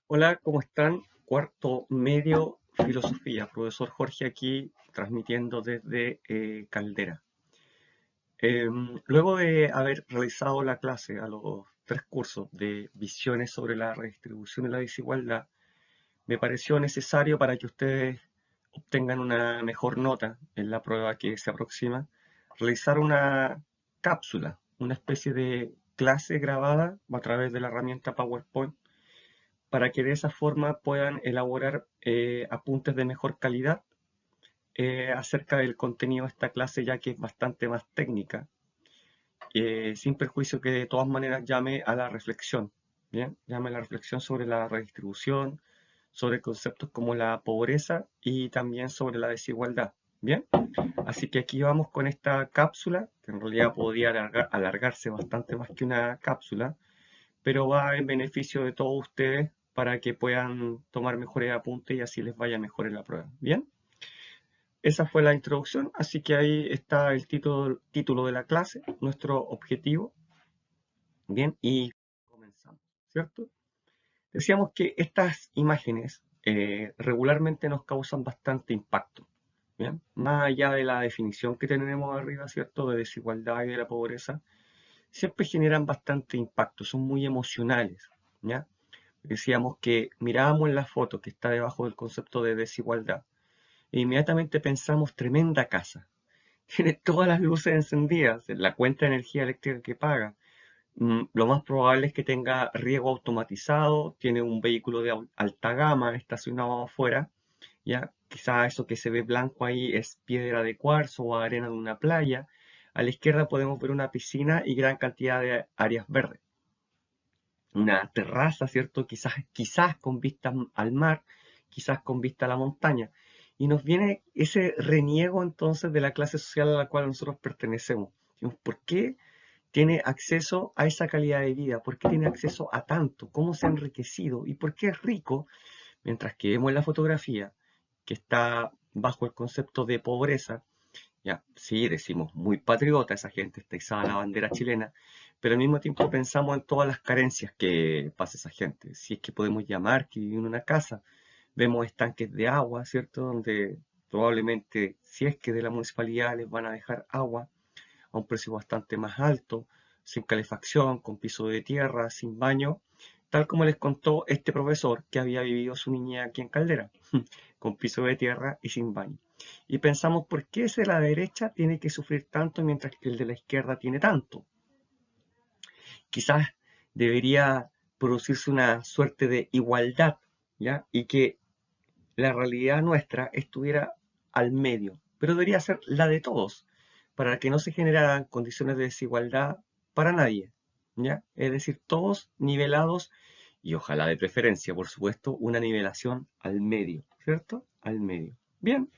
Hola, ¿cómo están? Cuarto medio, filosofía. Profesor Jorge aquí, transmitiendo desde Caldera. Luego de haber realizado la clase a los tres cursos de visiones sobre la redistribución y la desigualdad, me pareció necesario para que ustedes obtengan una mejor nota en la prueba que se aproxima, realizar una cápsula, una especie de clase grabada a través de la herramienta PowerPoint para que de esa forma puedan elaborar apuntes de mejor calidad acerca del contenido de esta clase, ya que es bastante más técnica, sin perjuicio que de todas maneras llame a la reflexión, ¿bien? Llame a la reflexión sobre la redistribución, sobre conceptos como la pobreza y también sobre la desigualdad, ¿bien? Así que aquí vamos con esta cápsula, que en realidad podría alargarse bastante más que una cápsula, pero va en beneficio de todos ustedes para que puedan tomar mejores apuntes y así les vaya mejor en la prueba. Bien, esa fue la introducción, así que ahí está el título de la clase, nuestro objetivo. Bien, y comenzamos, ¿cierto? Decíamos que estas imágenes regularmente nos causan bastante impacto. Bien, más allá de la definición que tenemos arriba, ¿cierto? De desigualdad y de la pobreza, siempre generan bastante impacto, son muy emocionales, ¿ya? Decíamos que mirábamos la foto que está debajo del concepto de desigualdad e inmediatamente pensamos tremenda casa. Tiene todas las luces encendidas, la cuenta de energía eléctrica que paga. Lo más probable es que tenga riego automatizado, tiene un vehículo de alta gama estacionado afuera, ya quizá eso que se ve blanco ahí es piedra de cuarzo o arena de una playa. A la izquierda podemos ver una piscina y gran cantidad de áreas verdes, una terraza, ¿cierto? Quizás con vista al mar, quizás con vista a la montaña. Y nos viene ese reniego entonces de la clase social a la cual nosotros pertenecemos. Decimos, ¿por qué tiene acceso a esa calidad de vida? ¿Por qué tiene acceso a tanto? ¿Cómo se ha enriquecido? ¿Y por qué es rico? Mientras que vemos la fotografía que está bajo el concepto de pobreza, ya, sí, decimos muy patriota, esa gente está izada a la bandera chilena, pero al mismo tiempo pensamos en todas las carencias que pasa esa gente. Si es que podemos llamar que viven en una casa, vemos estanques de agua, ¿cierto? Donde probablemente, si es que de la municipalidad les van a dejar agua a un precio bastante más alto, sin calefacción, con piso de tierra, sin baño, tal como les contó este profesor que había vivido su niñez aquí en Caldera, con piso de tierra y sin baño. Y pensamos, ¿por qué ese de la derecha tiene que sufrir tanto mientras que el de la izquierda tiene tanto? Quizás debería producirse una suerte de igualdad, ¿ya? Y que la realidad nuestra estuviera al medio, pero debería ser la de todos, para que no se generaran condiciones de desigualdad para nadie, ¿ya? Es decir, todos nivelados y ojalá de preferencia, por supuesto, una nivelación al medio, ¿cierto? Al medio. Bien,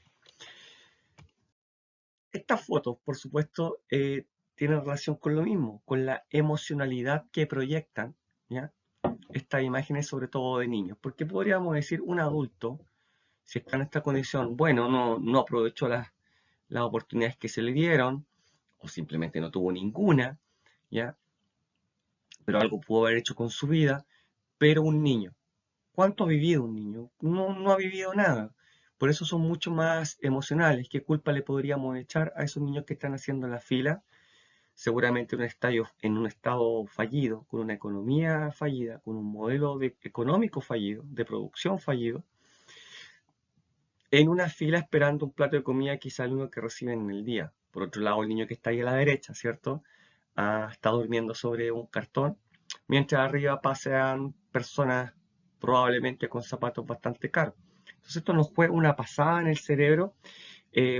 estas fotos, por supuesto, tienen relación con lo mismo, con la emocionalidad que proyectan, ¿ya? Estas imágenes, sobre todo de niños, porque podríamos decir un adulto, si está en esta condición, bueno, no aprovechó las oportunidades que se le dieron, o simplemente no tuvo ninguna, ¿ya? Pero algo pudo haber hecho con su vida, pero un niño, ¿cuánto ha vivido un niño? No ha vivido nada. Por eso son mucho más emocionales. ¿Qué culpa le podríamos echar a esos niños que están haciendo la fila? Seguramente en un estado fallido, con una economía fallida, con un modelo económico fallido, de producción fallido, en una fila esperando un plato de comida quizá el único que reciben en el día. Por otro lado, el niño que está ahí a la derecha, ¿cierto? Está durmiendo sobre un cartón, mientras arriba pasean personas probablemente con zapatos bastante caros. Entonces esto nos juega una pasada en el cerebro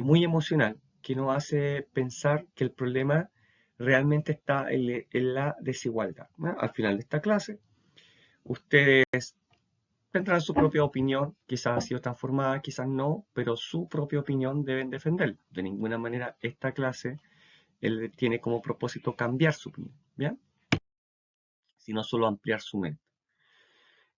muy emocional, que nos hace pensar que el problema realmente está en la desigualdad, ¿no? Al final de esta clase, ustedes tendrán su propia opinión, quizás ha sido transformada, quizás no, pero su propia opinión deben defender. De ninguna manera esta clase él tiene como propósito cambiar su opinión, ¿bien? Sino solo ampliar su mente.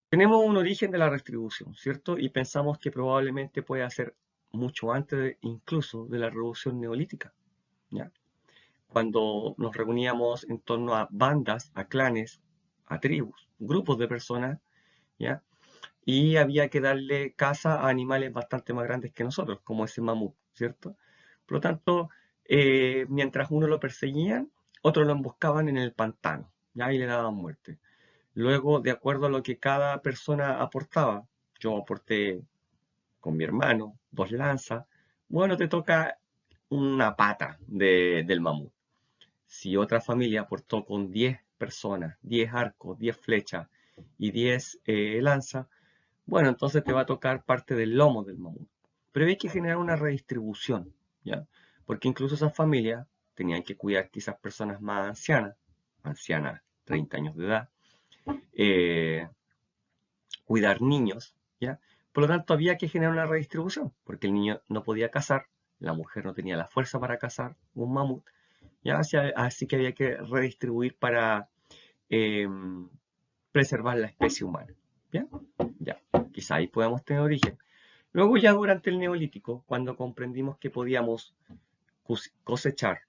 Tenemos un origen de la redistribución, ¿cierto? Y pensamos que probablemente puede ser mucho antes incluso de la revolución neolítica, ¿ya? Cuando nos reuníamos en torno a bandas, a clanes, a tribus, grupos de personas ¿ya? Y había que darle caza a animales bastante más grandes que nosotros, como ese mamut, ¿cierto? Por lo tanto, mientras uno lo perseguían, otros lo emboscaban en el pantano, ¿ya? Y le daban muerte. Luego, de acuerdo a lo que cada persona aportaba, yo aporté con mi hermano 2 lanzas, bueno, te toca una pata del mamut. Si otra familia aportó con 10 personas, 10 arcos, 10 flechas y 10 lanzas, bueno, entonces te va a tocar parte del lomo del mamut. Pero hay que generar una redistribución, ¿ya? Porque incluso esas familias tenían que cuidar quizás personas más ancianas, 30 años de edad, eh, cuidar niños, ¿ya? Por lo tanto, había que generar una redistribución, porque el niño no podía cazar, la mujer no tenía la fuerza para cazar un mamut, ¿ya? Así que había que redistribuir para eh, preservar la especie humana, ¿ya? Ya, quizá ahí podamos tener origen. Luego ya durante el Neolítico, cuando comprendimos que podíamos cosechar,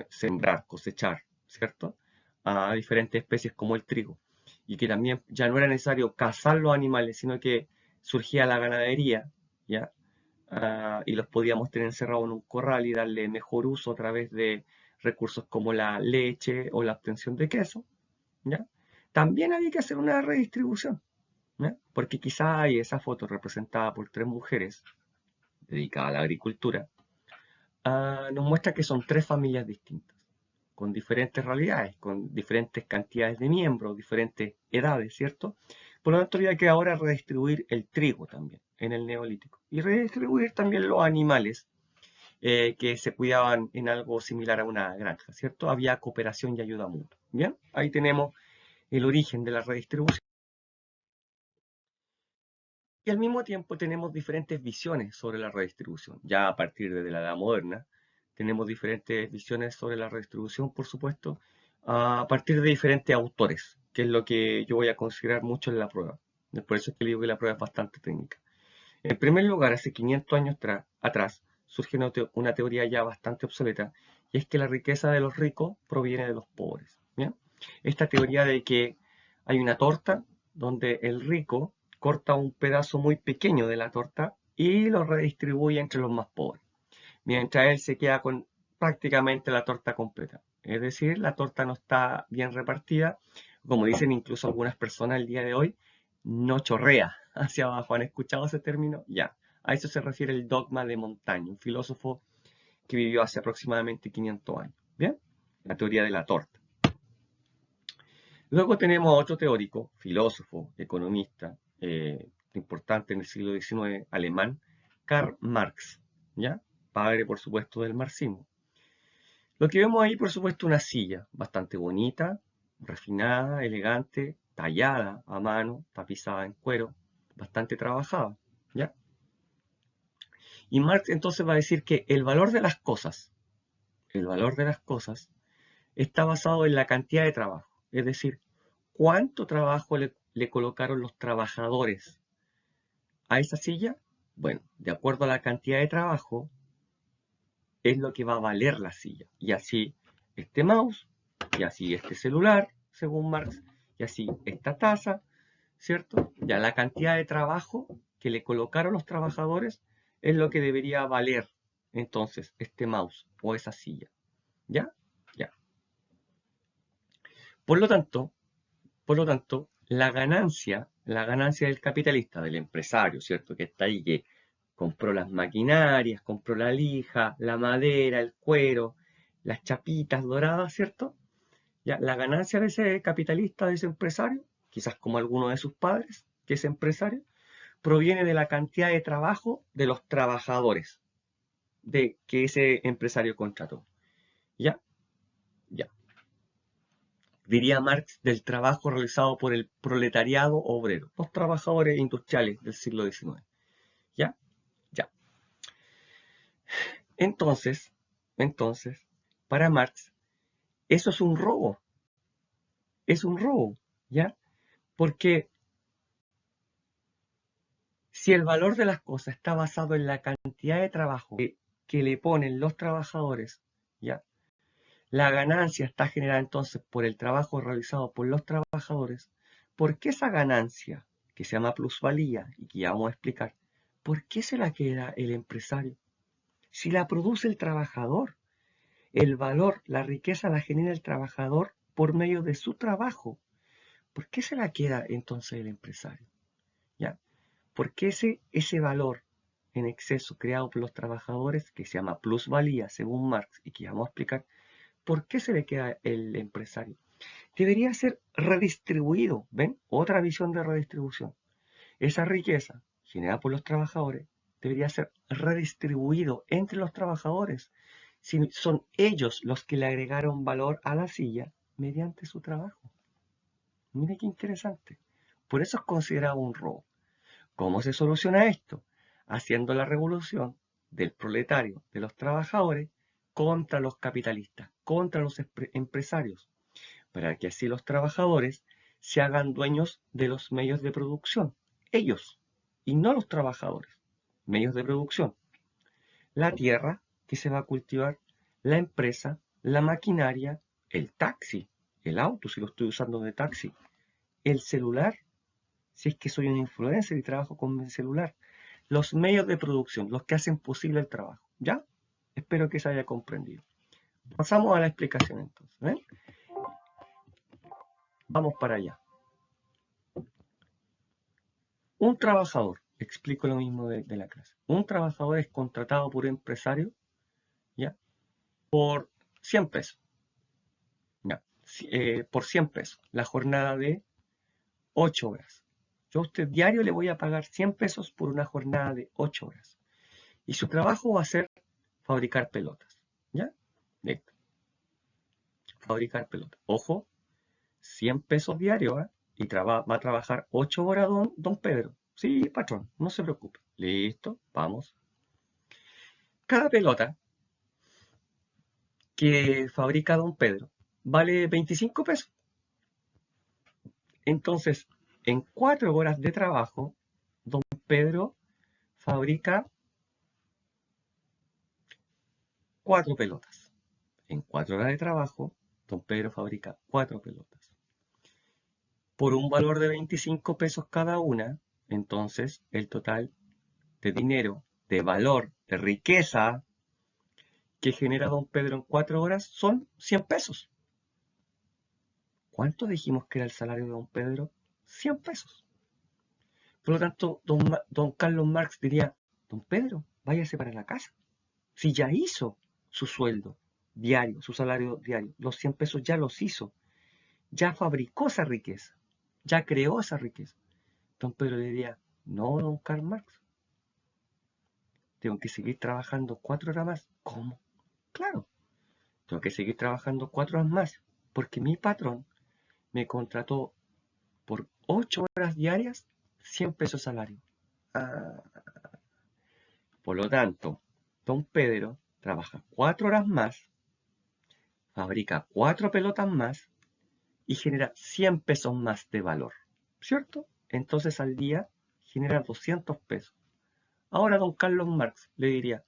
sembrar, cosechar, ¿cierto? A diferentes especies como el trigo. Y que también ya no era necesario cazar los animales, sino que surgía la ganadería, ¿ya? Y los podíamos tener encerrados en un corral y darle mejor uso a través de recursos como la leche o la obtención de queso, ¿ya? También había que hacer una redistribución, ¿ya? Porque quizá hay esa foto representada por 3 mujeres dedicadas a la agricultura, nos muestra que son 3 familias distintas, con diferentes realidades, con diferentes cantidades de miembros, diferentes edades, ¿cierto? Por lo tanto, había que ahora redistribuir el trigo también en el Neolítico y redistribuir también los animales que se cuidaban en algo similar a una granja, ¿cierto? Había cooperación y ayuda mutua. Bien, ahí tenemos el origen de la redistribución. Y al mismo tiempo tenemos diferentes visiones sobre la redistribución. Ya a partir de la Edad Moderna tenemos diferentes visiones sobre la redistribución, por supuesto, a partir de diferentes autores, que es lo que yo voy a considerar mucho en la prueba. Por eso es que le digo que la prueba es bastante técnica. En primer lugar, hace 500 años atrás surge una teoría ya bastante obsoleta, y es que la riqueza de los ricos proviene de los pobres. ¿Bien? Esta teoría de que hay una torta donde el rico corta un pedazo muy pequeño de la torta y lo redistribuye entre los más pobres, mientras él se queda con prácticamente la torta completa. Es decir, la torta no está bien repartida, como dicen incluso algunas personas el día de hoy, no chorrea hacia abajo. ¿Han escuchado ese término? Ya. A eso se refiere el dogma de Montaigne, un filósofo que vivió hace aproximadamente 500 años. ¿Bien? La teoría de la torta. Luego tenemos a otro teórico, filósofo, economista, importante en el siglo XIX, alemán, Karl Marx, ¿ya? Padre, por supuesto, del marxismo. Lo que vemos ahí, por supuesto, una silla bastante bonita, refinada, elegante, tallada a mano, tapizada en cuero, bastante trabajada, ¿ya? Y Marx entonces va a decir que el valor de las cosas está basado en la cantidad de trabajo, es decir, cuánto trabajo le colocaron los trabajadores a esa silla. Bueno, de acuerdo a la cantidad de trabajo, es lo que va a valer la silla. Y así este mouse, y así este celular, según Marx, y así esta taza, ¿cierto? Ya la cantidad de trabajo que le colocaron los trabajadores es lo que debería valer entonces este mouse o esa silla. ¿Ya? Ya. Por lo tanto, la ganancia del capitalista, del empresario, ¿cierto? Que está ahí, que compró las maquinarias, compró la lija, la madera, el cuero, las chapitas doradas, ¿cierto? Ya, la ganancia de ese capitalista, de ese empresario, quizás como alguno de sus padres, que es empresario, proviene de la cantidad de trabajo de los trabajadores de que ese empresario contrató. ¿Ya? Ya. Diría Marx, del trabajo realizado por el proletariado obrero, los trabajadores industriales del siglo XIX. ¿Ya? Ya. Entonces, para Marx, eso es un robo, ¿ya? Porque si el valor de las cosas está basado en la cantidad de trabajo que le ponen los trabajadores, ¿ya? La ganancia está generada entonces por el trabajo realizado por los trabajadores. ¿Por qué esa ganancia que se llama plusvalía y que ya vamos a explicar, ¿por qué se la queda el empresario? Si la produce el trabajador, el valor, la riqueza la genera el trabajador por medio de su trabajo. ¿Por qué se la queda entonces el empresario? ¿Ya? Porque ese valor en exceso creado por los trabajadores, que se llama plusvalía según Marx y que vamos a explicar, ¿por qué se le queda el empresario? Debería ser redistribuido, ¿ven? Otra visión de redistribución. Esa riqueza generada por los trabajadores debería ser redistribuido entre los trabajadores. Si son ellos los que le agregaron valor a la silla mediante su trabajo. Mire qué interesante. Por eso es considerado un robo. ¿Cómo se soluciona esto? Haciendo la revolución del proletario, de los trabajadores, contra los capitalistas, contra los empresarios, para que así los trabajadores se hagan dueños de los medios de producción, ellos, y no los trabajadores. Medios de producción, la tierra que se va a cultivar, la empresa, la maquinaria, el taxi, el auto si lo estoy usando de taxi, el celular, si es que soy un influencer y trabajo con mi celular, los medios de producción, los que hacen posible el trabajo. ¿Ya? Espero que se haya comprendido. Pasamos a la explicación entonces. ¿Ven? Vamos para allá. Un trabajador, explico lo mismo de la clase. Un trabajador es contratado por un empresario, ¿ya? Por 100 pesos. ¿Ya? Por 100 pesos. La jornada de 8 horas. Yo a usted diario le voy a pagar 100 pesos por una jornada de 8 horas. Y su trabajo va a ser fabricar pelotas. ¿Ya? Listo. Fabricar pelotas. Ojo, 100 pesos diarios, ¿eh? Y va a trabajar 8 horas don Pedro. Sí, patrón, no se preocupe. Listo, vamos. Cada pelota que fabrica don Pedro vale 25 pesos. Entonces, en 4 horas de trabajo, don Pedro fabrica 4 pelotas. En 4 horas de trabajo, don Pedro fabrica 4 pelotas. Por un valor de 25 pesos cada una, entonces el total de dinero, de valor, de riqueza que genera don Pedro en 4 horas son 100 pesos. ¿Cuánto dijimos que era el salario de don Pedro? 100 pesos. Por lo tanto, don Carlos Marx diría, don Pedro, váyase para la casa. Si ya hizo su sueldo diario, su salario diario, los 100 pesos ya los hizo, ya fabricó esa riqueza, ya creó esa riqueza. Don Pedro le diría, no, don Karl Marx, tengo que seguir trabajando 4 horas más. ¿Cómo? Claro, tengo que seguir trabajando 4 horas más, porque mi patrón me contrató por 8 horas diarias, 100 pesos salario. Ah, por lo tanto, don Pedro trabaja 4 horas más, fabrica 4 pelotas más y genera 100 pesos más de valor, ¿cierto? Entonces al día genera 200 pesos. Ahora don Carlos Marx le diría,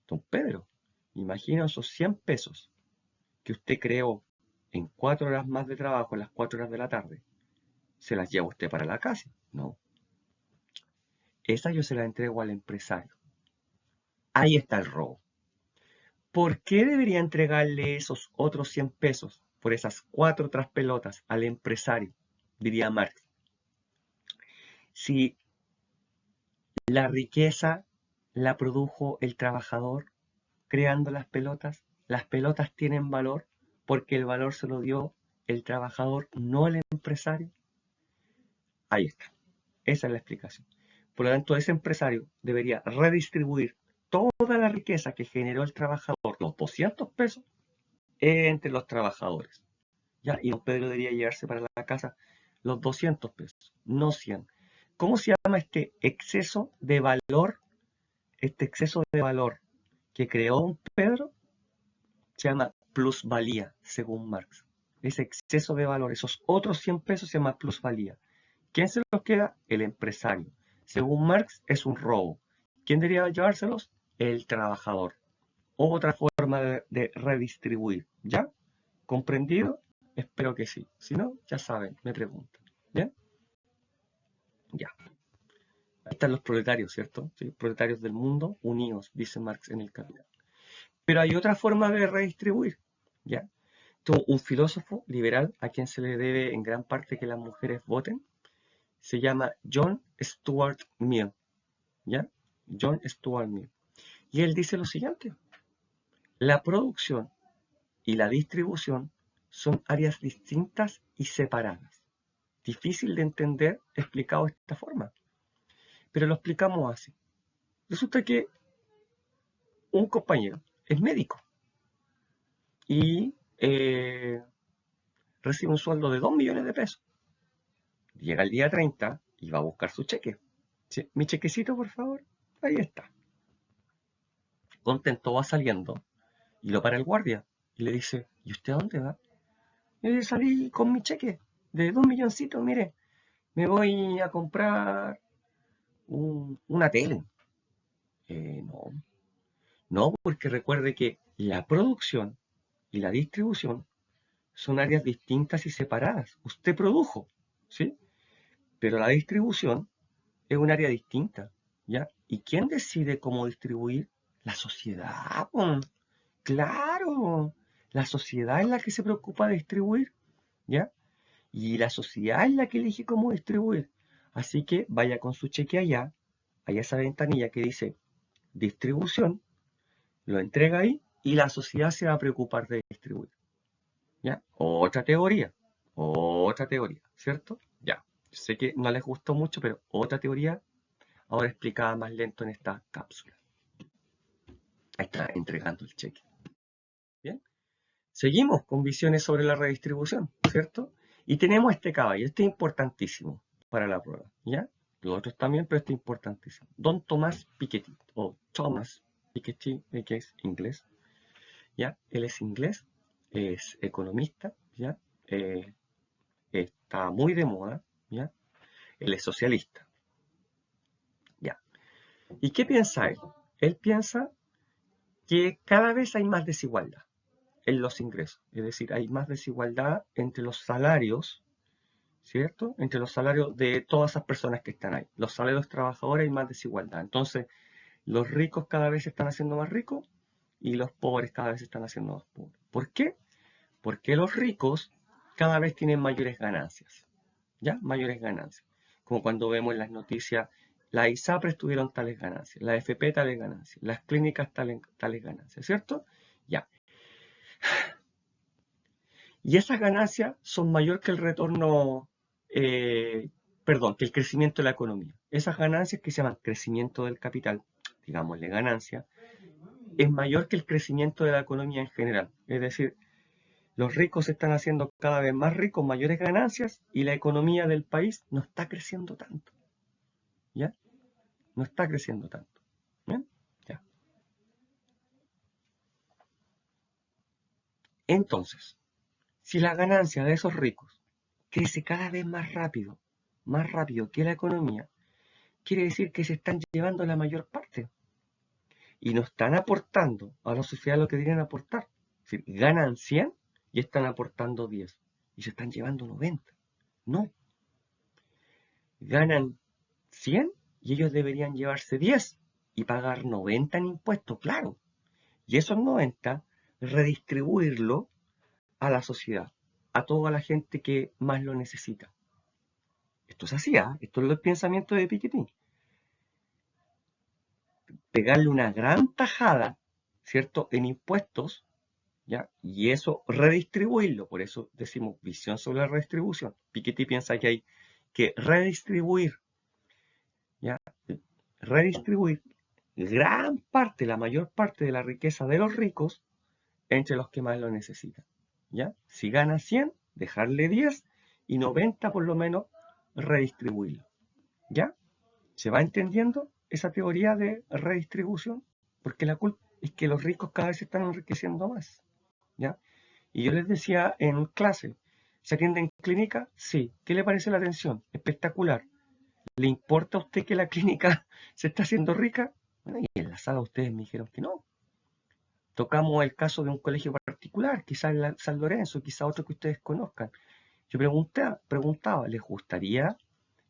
don Pedro, imagina esos 100 pesos que usted creó en 4 horas más de trabajo, en las 4 horas de la tarde. ¿Se las lleva usted para la casa? No. Esa yo se la entrego al empresario. Ahí está el robo. ¿Por qué debería entregarle esos otros 100 pesos por esas 4 traspelotas al empresario? Diría Marx. Si la riqueza la produjo el trabajador creando las pelotas tienen valor porque el valor se lo dio el trabajador, no el empresario. Ahí está. Esa es la explicación. Por lo tanto, ese empresario debería redistribuir toda la riqueza que generó el trabajador, los 200 pesos, entre los trabajadores. ¿Ya? Y don Pedro debería llevarse para la casa los 200 pesos, no 100. ¿Cómo se llama este exceso de valor? Este exceso de valor que creó don Pedro se llama plusvalía, según Marx. Ese exceso de valor, esos otros 100 pesos se llama plusvalía. ¿Quién se los queda? El empresario. Según Marx, es un robo. ¿Quién debería llevárselos? El trabajador. Otra forma de redistribuir. ¿Ya? ¿Comprendido? Espero que sí. Si no, ya saben, me preguntan. ¿Bien? Ya. Ahí están los proletarios, ¿cierto? Sí, proletarios del mundo unidos, dice Marx en el Capital. Pero hay otra forma de redistribuir, ¿ya? Un filósofo liberal a quien se le debe en gran parte que las mujeres voten, se llama John Stuart Mill, ¿ya? John Stuart Mill. Y él dice lo siguiente: la producción y la distribución son áreas distintas y separadas. Difícil de entender explicado de esta forma, pero lo explicamos así. Resulta que un compañero es médico y recibe un sueldo de 2 millones de pesos. Llega el día 30 y va a buscar su cheque. ¿Sí? Mi chequecito, por favor. Ahí está. Contento va saliendo y lo para el guardia y le dice: ¿y usted a dónde va? Y salí con mi cheque de 2 milloncitos, mire, me voy a comprar una tele. No, no, porque recuerde que la producción y la distribución son áreas distintas y separadas. Usted produjo, ¿sí? Pero la distribución es un área distinta, ¿ya? ¿Y quién decide cómo distribuir? La sociedad, po. Claro, la sociedad es la que se preocupa de distribuir, ¿ya? Y la sociedad es la que elige cómo distribuir. Así que vaya con su cheque allá, a esa ventanilla que dice distribución, lo entrega ahí y la sociedad se va a preocupar de distribuir. ¿Ya? Otra teoría, ¿cierto? Ya. Sé que no les gustó mucho, pero otra teoría ahora explicada más lento en esta cápsula. Ahí está entregando el cheque. Bien. Seguimos con visiones sobre la redistribución, ¿cierto? Y tenemos este caballo, este es importantísimo para la prueba, ¿ya? Los otros también, pero este es importantísimo. Don Tomás Piketty, o Thomas Piketty, que es inglés, ¿ya? Él es inglés, es economista, ¿ya? Está muy de moda, ¿ya? Él es socialista, ¿ya? ¿Y qué piensa él? Él piensa que cada vez hay más desigualdad en los ingresos, es decir, hay más desigualdad entre los salarios, ¿cierto? Entre los salarios de todas esas personas que están ahí. Los salarios trabajadores hay más desigualdad. Entonces, los ricos cada vez se están haciendo más ricos y los pobres cada vez se están haciendo más pobres. ¿Por qué? Porque los ricos cada vez tienen mayores ganancias, ¿ya? Mayores ganancias. Como cuando vemos en las noticias, las ISAPRES tuvieron tales ganancias, la FP tales ganancias, las clínicas tales ganancias, ¿cierto? Ya. Y esas ganancias son mayor que el retorno, que el crecimiento de la economía. Esas ganancias que se llaman crecimiento del capital, digámosle ganancia, es mayor que el crecimiento de la economía en general. Es decir, los ricos se están haciendo cada vez más ricos, mayores ganancias, y la economía del país no está creciendo tanto. ¿Ya? No está creciendo tanto. ¿Bien? Ya. Entonces, si la ganancia de esos ricos crece cada vez más rápido que la economía, quiere decir que se están llevando la mayor parte y no están aportando a la sociedad lo que deberían aportar. Es decir, ganan 100 y están aportando 10 y se están llevando 90. No, ganan 100 y ellos deberían llevarse 10 y pagar 90 en impuestos, claro. Y esos 90 redistribuirlo a la sociedad, a toda la gente que más lo necesita. Esto es así, ¿eh? Esto es el pensamiento de Piketty. Pegarle una gran tajada, ¿cierto?, en impuestos, ¿ya? Y eso redistribuirlo, por eso decimos visión sobre la redistribución. Piketty piensa que hay que redistribuir, ¿ya? Redistribuir gran parte, la mayor parte de la riqueza de los ricos entre los que más lo necesitan, ¿ya? Si gana 100, dejarle 10 y 90 por lo menos redistribuirlo, ¿ya? ¿Se va entendiendo esa teoría de redistribución? Porque la culpa es que los ricos cada vez se están enriqueciendo más, ¿ya? Y yo les decía en clase, ¿se atiende en clínica? Sí. ¿Qué le parece la atención? Espectacular. ¿Le importa a usted que la clínica se está haciendo rica? Bueno, y en la sala ustedes me dijeron que no. Tocamos el caso de un colegio particular, quizás San Lorenzo, quizás otro que ustedes conozcan. Yo preguntaba, ¿les gustaría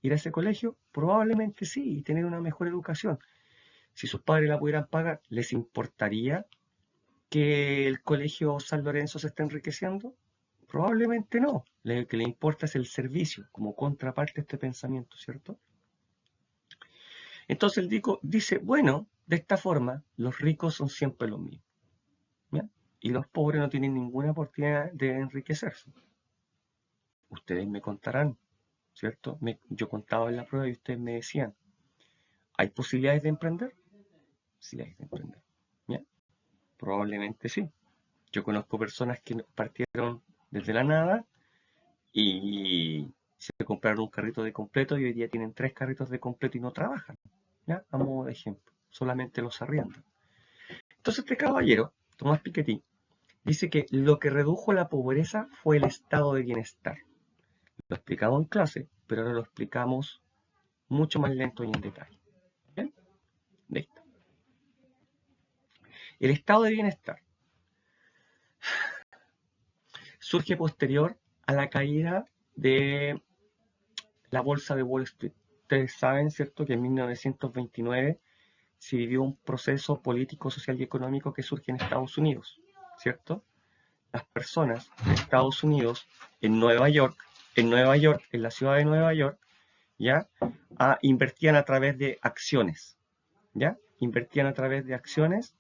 ir a ese colegio? Probablemente sí, y tener una mejor educación. Si sus padres la pudieran pagar, ¿les importaría que el colegio San Lorenzo se esté enriqueciendo? Probablemente no. Lo que le importa es el servicio, como contraparte a este pensamiento, ¿cierto? Entonces el dice, bueno, de esta forma, los ricos son siempre los mismos, ¿ya? Y los pobres no tienen ninguna oportunidad de enriquecerse. Ustedes me contarán, ¿cierto? Yo contaba en la prueba y ustedes me decían, ¿hay posibilidades de emprender? Sí hay de emprender, ¿ya? Probablemente sí. Yo conozco personas que partieron desde la nada y se compraron un carrito de completo y hoy día tienen 3 carritos de completo y no trabajan, ¿ya? A modo de ejemplo, solamente los arriendan. Entonces este caballero, Tomás Piketty, dice que lo que redujo la pobreza fue el estado de bienestar. Lo explicamos en clase, pero ahora lo explicamos mucho más lento y en detalle. ¿Bien? Listo. El estado de bienestar surge posterior a la caída de la bolsa de Wall Street. Ustedes saben, ¿cierto?, que en 1929 se vivió un proceso político, social y económico que surge en Estados Unidos, ¿cierto? Las personas de Estados Unidos, en Nueva York, en la ciudad de Nueva York, ¿ya? Invertían a través de acciones, ¿ya? Invertían a través de acciones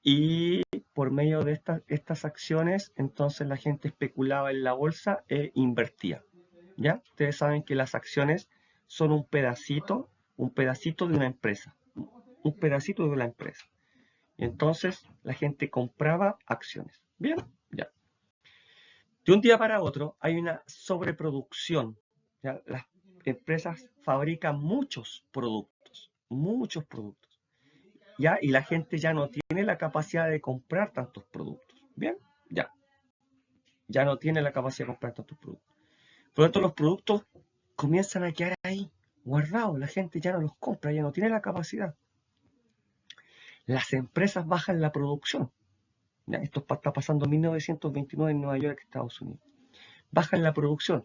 y por medio de estas acciones, entonces la gente especulaba en la bolsa e invertía, ¿ya? Ustedes saben que las acciones son un pedacito de una empresa, un pedacito de una empresa. Y entonces la gente compraba acciones. Bien, ya. De un día para otro hay una sobreproducción, ¿ya? Las empresas fabrican muchos productos, ¿ya? Y la gente ya no tiene la capacidad de comprar tantos productos. Bien, ya no tiene la capacidad de comprar tantos productos. Por lo tanto, los productos comienzan a quedar ahí, guardados. La gente ya no los compra, ya no tiene la capacidad. Las empresas bajan la producción. ¿Ya? Esto está pasando en 1929 en Nueva York, Estados Unidos. Bajan la producción.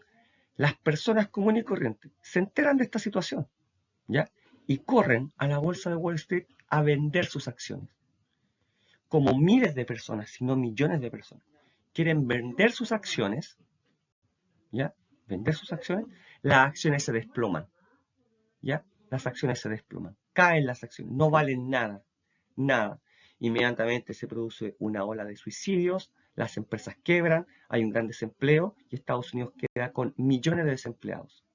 Las personas comunes y corrientes se enteran de esta situación, ¿ya? Y corren a la bolsa de Wall Street a vender sus acciones. Como miles de personas, si no millones de personas, quieren vender sus acciones, ¿ya? Vender sus acciones, las acciones se desploman, ¿ya? Las acciones se desploman, caen las acciones, no valen nada, nada. Inmediatamente se produce una ola de suicidios, las empresas quebran, hay un gran desempleo y Estados Unidos queda con millones de desempleados.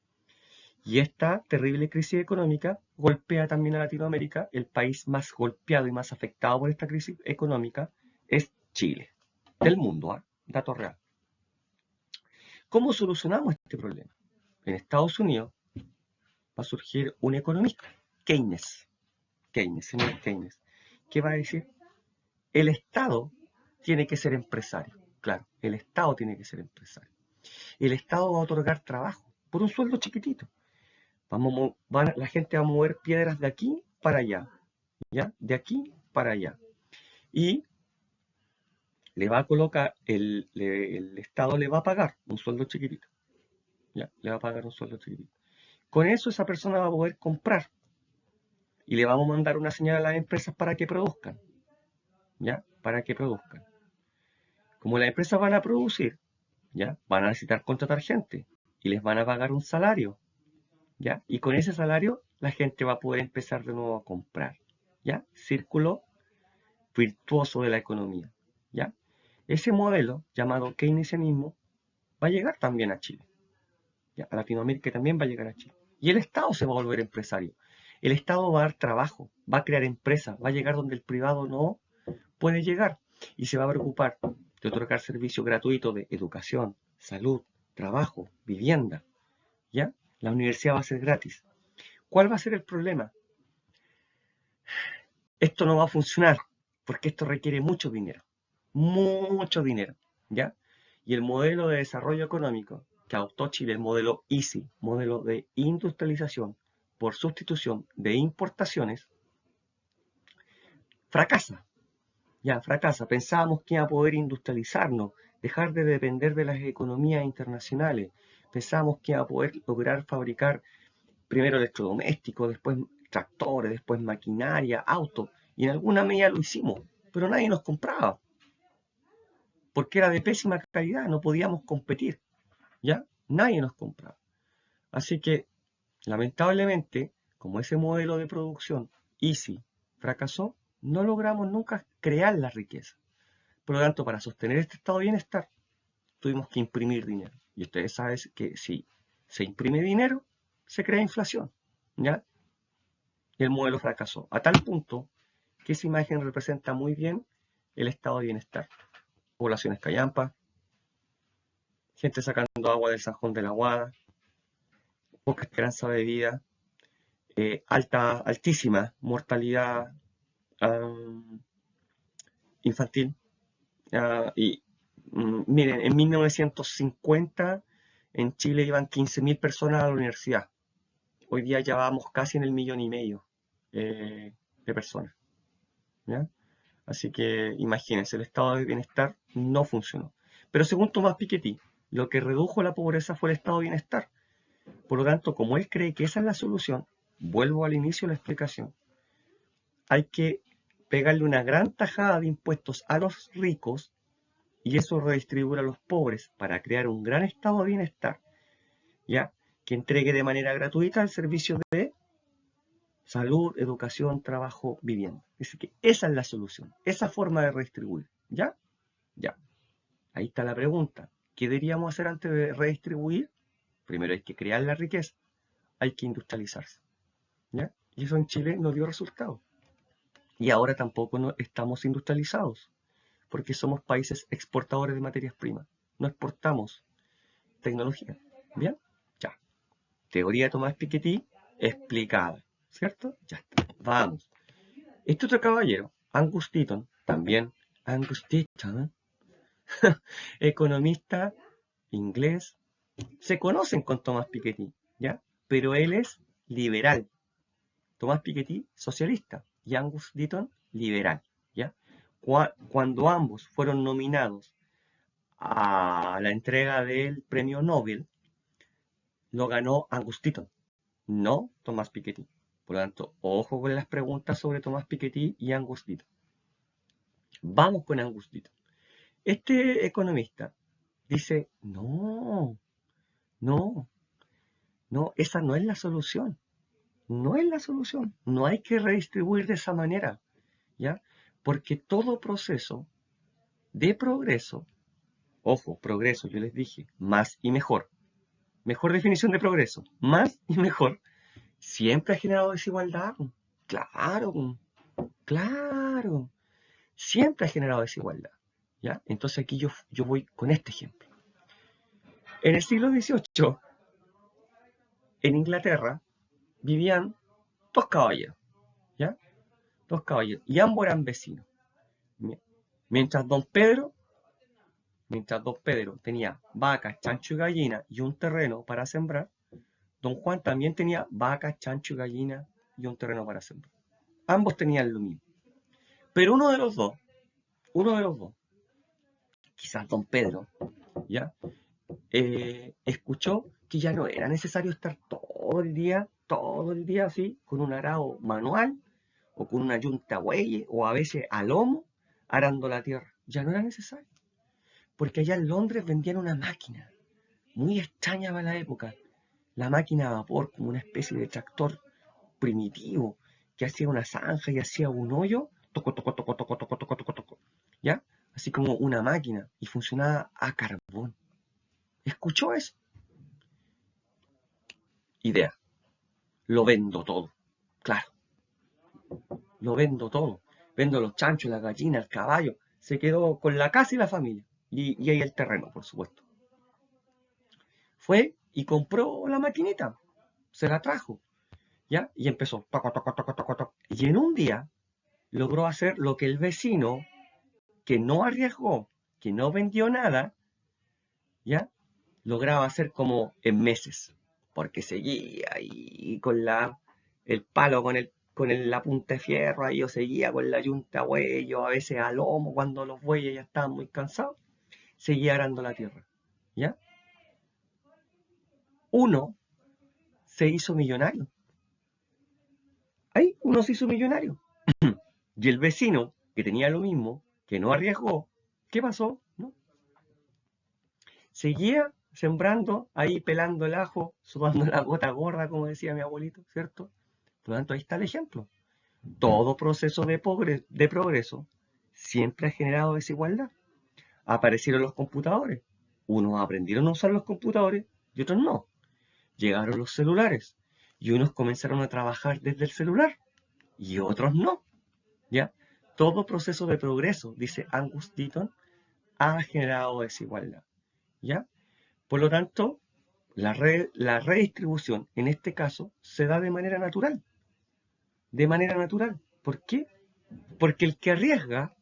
Y esta terrible crisis económica golpea también a Latinoamérica. El país más golpeado y más afectado por esta crisis económica es Chile, del mundo, dato real. ¿Cómo solucionamos este problema? En Estados Unidos va a surgir un economista, Keynes, señor Keynes, que va a decir, el Estado tiene que ser empresario. Claro, el Estado tiene que ser empresario. El Estado va a otorgar trabajo por un sueldo chiquitito. La gente va a mover piedras de aquí para allá, ¿ya? De aquí para allá. Y le va a colocar, el Estado le va a pagar un sueldo chiquitito, ¿ya? Le va a pagar un sueldo chiquitito. Con eso esa persona va a poder comprar y le vamos a mandar una señal a las empresas para que produzcan, ¿ya? Para que produzcan. Como las empresas van a producir, ¿ya? Van a necesitar contratar gente y les van a pagar un salario, ¿ya? Y con ese salario la gente va a poder empezar de nuevo a comprar, ¿ya? Círculo virtuoso de la economía, ¿ya? Ese modelo llamado keynesianismo va a llegar también a Chile, ¿ya? A Latinoamérica también va a llegar a Chile. Y el Estado se va a volver empresario. El Estado va a dar trabajo, va a crear empresas, va a llegar donde el privado no puede llegar y se va a preocupar de otorgar servicios gratuitos de educación, salud, trabajo, vivienda, ¿ya? La universidad va a ser gratis. ¿Cuál va a ser el problema? Esto no va a funcionar porque esto requiere mucho dinero, ¿ya? Y el modelo de desarrollo económico que adoptó Chile, el modelo EASY, modelo de industrialización por sustitución de importaciones, fracasa, ya fracasa. Pensábamos que iba a poder industrializarnos, dejar de depender de las economías internacionales, pensábamos que iba a poder lograr fabricar primero electrodomésticos, después tractores, después maquinaria, autos, y en alguna medida lo hicimos, pero nadie nos compraba, porque era de pésima calidad, no podíamos competir, ¿ya? Nadie nos compraba. Así que, lamentablemente, como ese modelo de producción Easy fracasó, no logramos nunca crear la riqueza. Por lo tanto, para sostener este estado de bienestar, tuvimos que imprimir dinero. Y ustedes saben que si se imprime dinero, se crea inflación, ¿ya? Y el modelo fracasó, a tal punto que esa imagen representa muy bien el estado de bienestar. Poblaciones callampas, gente sacando agua del Sanjón de la Guada, poca esperanza de vida, altísima mortalidad infantil. Miren, en 1950 en Chile iban 15.000 personas a la universidad. Hoy día ya vamos casi en el 1,5 millones de personas, ¿ya? Así que imagínense, el estado de bienestar no funcionó. Pero según Tomás Piketty, lo que redujo la pobreza fue el estado de bienestar. Por lo tanto, como él cree que esa es la solución, vuelvo al inicio de la explicación, hay que pegarle una gran tajada de impuestos a los ricos y eso redistribuir a los pobres para crear un gran estado de bienestar, ¿ya? Que entregue de manera gratuita el servicio de salud, educación, trabajo, vivienda. Es que esa es la solución, esa forma de redistribuir, ¿ya? Ya. Ahí está la pregunta. ¿Qué deberíamos hacer antes de redistribuir? Primero hay que crear la riqueza, hay que industrializarse, ¿ya? Y eso en Chile no dio resultado. Y ahora tampoco no estamos industrializados, porque somos países exportadores de materias primas. No exportamos tecnología. ¿Bien? Ya. Teoría de Tomás Piketty explicada. ¿Cierto? Ya está. Vamos. Este otro caballero, Angus Deaton, también Angus Deaton, economista inglés, se conocen con Tomás Piketty, ¿ya? Pero él es liberal. Tomás Piketty, socialista, y Angus Deaton, liberal, ¿ya? Cuando ambos fueron nominados a la entrega del premio Nobel, lo ganó Angus Deaton, no Tomás Piketty. Por lo tanto, ojo con las preguntas sobre Tomás Piketty y Angus Deaton. Vamos con Angus Deaton. Este economista dice, no, esa no es la solución. No es la solución. No hay que redistribuir de esa manera, ¿ya? Porque todo proceso de progreso, ojo, progreso, yo les dije, más y mejor. Mejor definición de progreso, más y mejor, siempre ha generado desigualdad. Claro, claro. Siempre ha generado desigualdad, ¿ya? Entonces aquí yo voy con este ejemplo. En el siglo XVIII, en Inglaterra, vivían dos caballeros, ¿ya? Dos caballeros, y ambos eran vecinos. Mientras don Pedro tenía vacas, chancho y gallina y un terreno para sembrar, don Juan también tenía vacas, chancho y gallina y un terreno para sembrar. Ambos tenían lo mismo. Pero uno de los dos, quizás don Pedro, ¿ya? Escuchó que ya no era necesario estar todo el día así, con un arado manual, o con una yunta bueyes, o a veces a lomo, arando la tierra. Ya no era necesario. Porque allá en Londres vendían una máquina, muy extraña para la época. La máquina a vapor, como una especie de tractor primitivo, que hacía una zanja y hacía un hoyo, toco, toco, toco, toco, toco, toco, toco, toco, ¿ya? Así como una máquina, y funcionaba a carbón. ¿Escuchó eso? Idea. Lo vendo todo. Claro. Lo vendo todo. Vendo los chanchos, la gallina, el caballo. Se quedó con la casa y la familia. Y ahí el terreno, por supuesto. Fue y compró la maquinita. Se la trajo. ¿Ya? Y empezó. Toco, toco, toco, toco, toco. Y en un día logró hacer lo que el vecino, que no arriesgó, que no vendió nada, ¿ya? Lograba hacer como en meses. Porque seguía ahí con el palo, la punta de fierro, ahí yo seguía con la yunta buey, yo a veces a lomo cuando los bueyes ya estaban muy cansados, seguía arando la tierra, ¿ya? Uno se hizo millonario. Ahí uno se hizo millonario. Y el vecino, que tenía lo mismo, que no arriesgó, ¿qué pasó? ¿No? Seguía sembrando, ahí pelando el ajo, sudando la gota gorda, como decía mi abuelito, ¿cierto? Por lo tanto, ahí está el ejemplo. Todo proceso de progreso siempre ha generado desigualdad. Aparecieron los computadores. Unos aprendieron a usar los computadores y otros no. Llegaron los celulares y unos comenzaron a trabajar desde el celular y otros no. ¿Ya? Todo proceso de progreso, dice Angus Deaton, ha generado desigualdad. ¿Ya? Por lo tanto, la redistribución en este caso se da de manera natural. De manera natural. ¿Por qué? Porque el que arriesga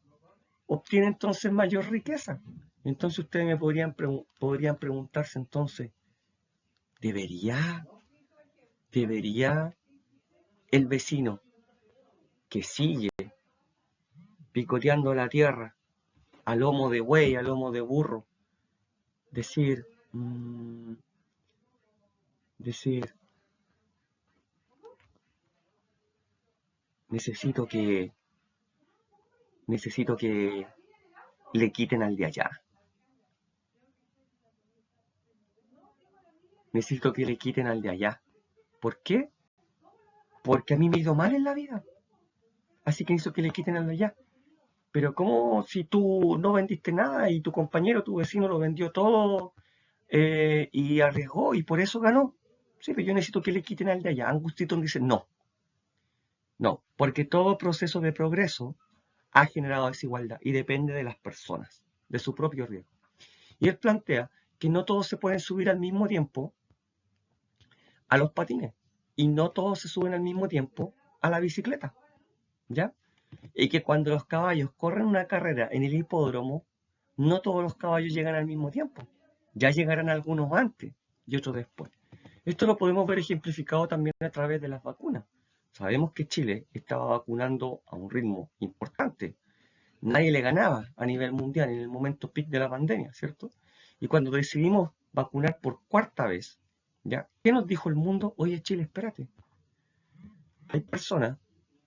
obtiene entonces mayor riqueza. Entonces ustedes me podrían preguntarse entonces, ¿debería el vecino que sigue picoteando la tierra a lomo de buey, a lomo de burro, decir, decir, necesito que, necesito que le quiten al de allá? Necesito que le quiten al de allá. ¿Por qué? Porque a mí me ha ido mal en la vida. Así que necesito que le quiten al de allá. Pero ¿cómo si tú no vendiste nada y tu compañero, tu vecino lo vendió todo y arriesgó y por eso ganó? Sí, pero yo necesito que le quiten al de allá. Angus Deaton dice no, no, porque todo proceso de progreso ha generado desigualdad y depende de las personas, de su propio riesgo. Y él plantea que no todos se pueden subir al mismo tiempo a los patines y no todos se suben al mismo tiempo a la bicicleta, ¿ya? Y que cuando los caballos corren una carrera en el hipódromo, no todos los caballos llegan al mismo tiempo. Ya llegarán algunos antes y otros después. Esto lo podemos ver ejemplificado también a través de las vacunas. Sabemos que Chile estaba vacunando a un ritmo importante. Nadie le ganaba a nivel mundial en el momento peak de la pandemia, ¿cierto? Y cuando decidimos vacunar por cuarta vez, ¿ya? ¿Qué nos dijo el mundo? Oye, Chile, espérate. Hay personas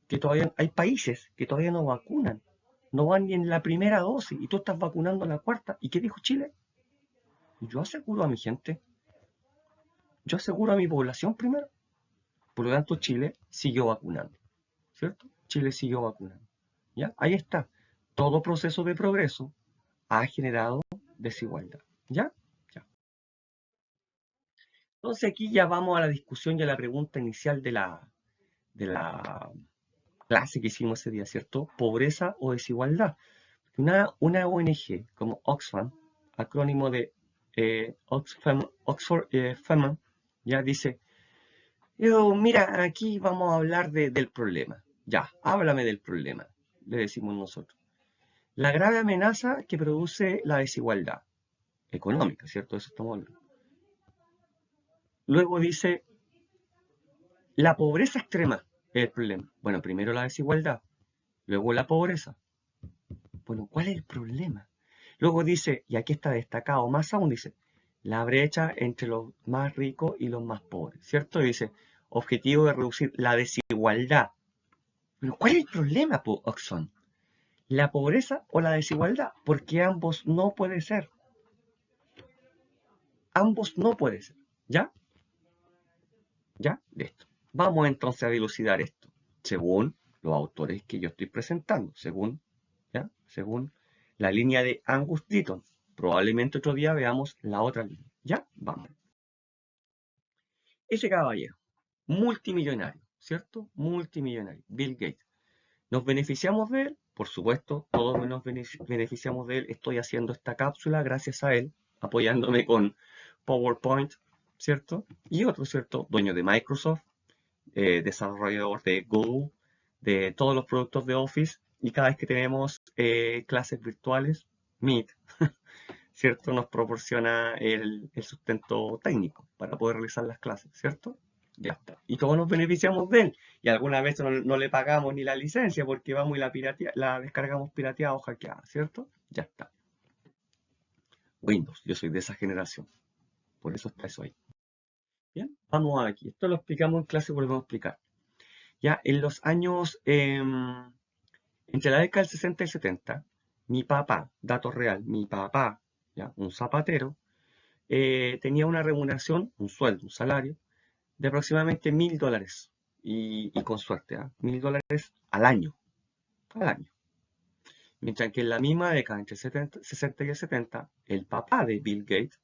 que todavía, hay países que todavía no vacunan, no van ni en la primera dosis y tú estás vacunando la cuarta. ¿Y qué dijo Chile? Yo aseguro a mi gente, yo aseguro a mi población primero. Por lo tanto, Chile siguió vacunando, ¿cierto? Chile siguió vacunando. ¿Ya? Ahí está. Todo proceso de progreso ha generado desigualdad. ¿Ya? Ya. Entonces aquí ya vamos a la discusión y a la pregunta inicial de la clase que hicimos ese día, ¿cierto? Pobreza o desigualdad. Una ONG como Oxfam, acrónimo de Oxford Famine, ya dice, mira, aquí vamos a hablar del problema. Ya, háblame del problema, le decimos nosotros. La grave amenaza que produce la desigualdad económica, ¿cierto? Eso estamos hablando. Luego dice, la pobreza extrema es el problema. Bueno, primero la desigualdad, luego la pobreza. Bueno, ¿cuál es el problema? Luego dice, y aquí está destacado más aún, dice, la brecha entre los más ricos y los más pobres, ¿cierto? Y dice, objetivo de reducir la desigualdad. Pero ¿cuál es el problema, Oxfam? ¿La pobreza o la desigualdad? Porque ambos no puede ser. Ambos no puede ser. ¿Ya? ¿Ya? Listo. Vamos entonces a dilucidar esto, según los autores que yo estoy presentando, según, ¿ya? Según la línea de Angus Deaton. Probablemente otro día veamos la otra línea. ¿Ya? Vamos. Ese caballero, multimillonario, ¿cierto? Multimillonario, Bill Gates. ¿Nos beneficiamos de él? Por supuesto, todos nos beneficiamos de él. Estoy haciendo esta cápsula gracias a él, apoyándome con PowerPoint, ¿cierto? Y otro, ¿cierto? Dueño de Microsoft, desarrollador de Google, de todos los productos de Office, y cada vez que tenemos clases virtuales, Meet, ¿cierto? Nos proporciona el sustento técnico para poder realizar las clases, ¿cierto? Ya está. Y todos nos beneficiamos de él. Y algunas veces no le pagamos ni la licencia porque vamos y la descargamos pirateada o hackeada, ¿cierto? Ya está. Windows, yo soy de esa generación. Por eso está eso ahí. Bien, vamos aquí. Esto lo explicamos en clase, volvemos a explicar. Ya, en los años, entre la década del 60 y 70, mi papá, dato real, mi papá, ya, un zapatero, tenía una remuneración, un sueldo, un salario, de aproximadamente $1000. Y con suerte, $1000 al año. Al año. Mientras que en la misma década, entre 60 y el 70, el papá de Bill Gates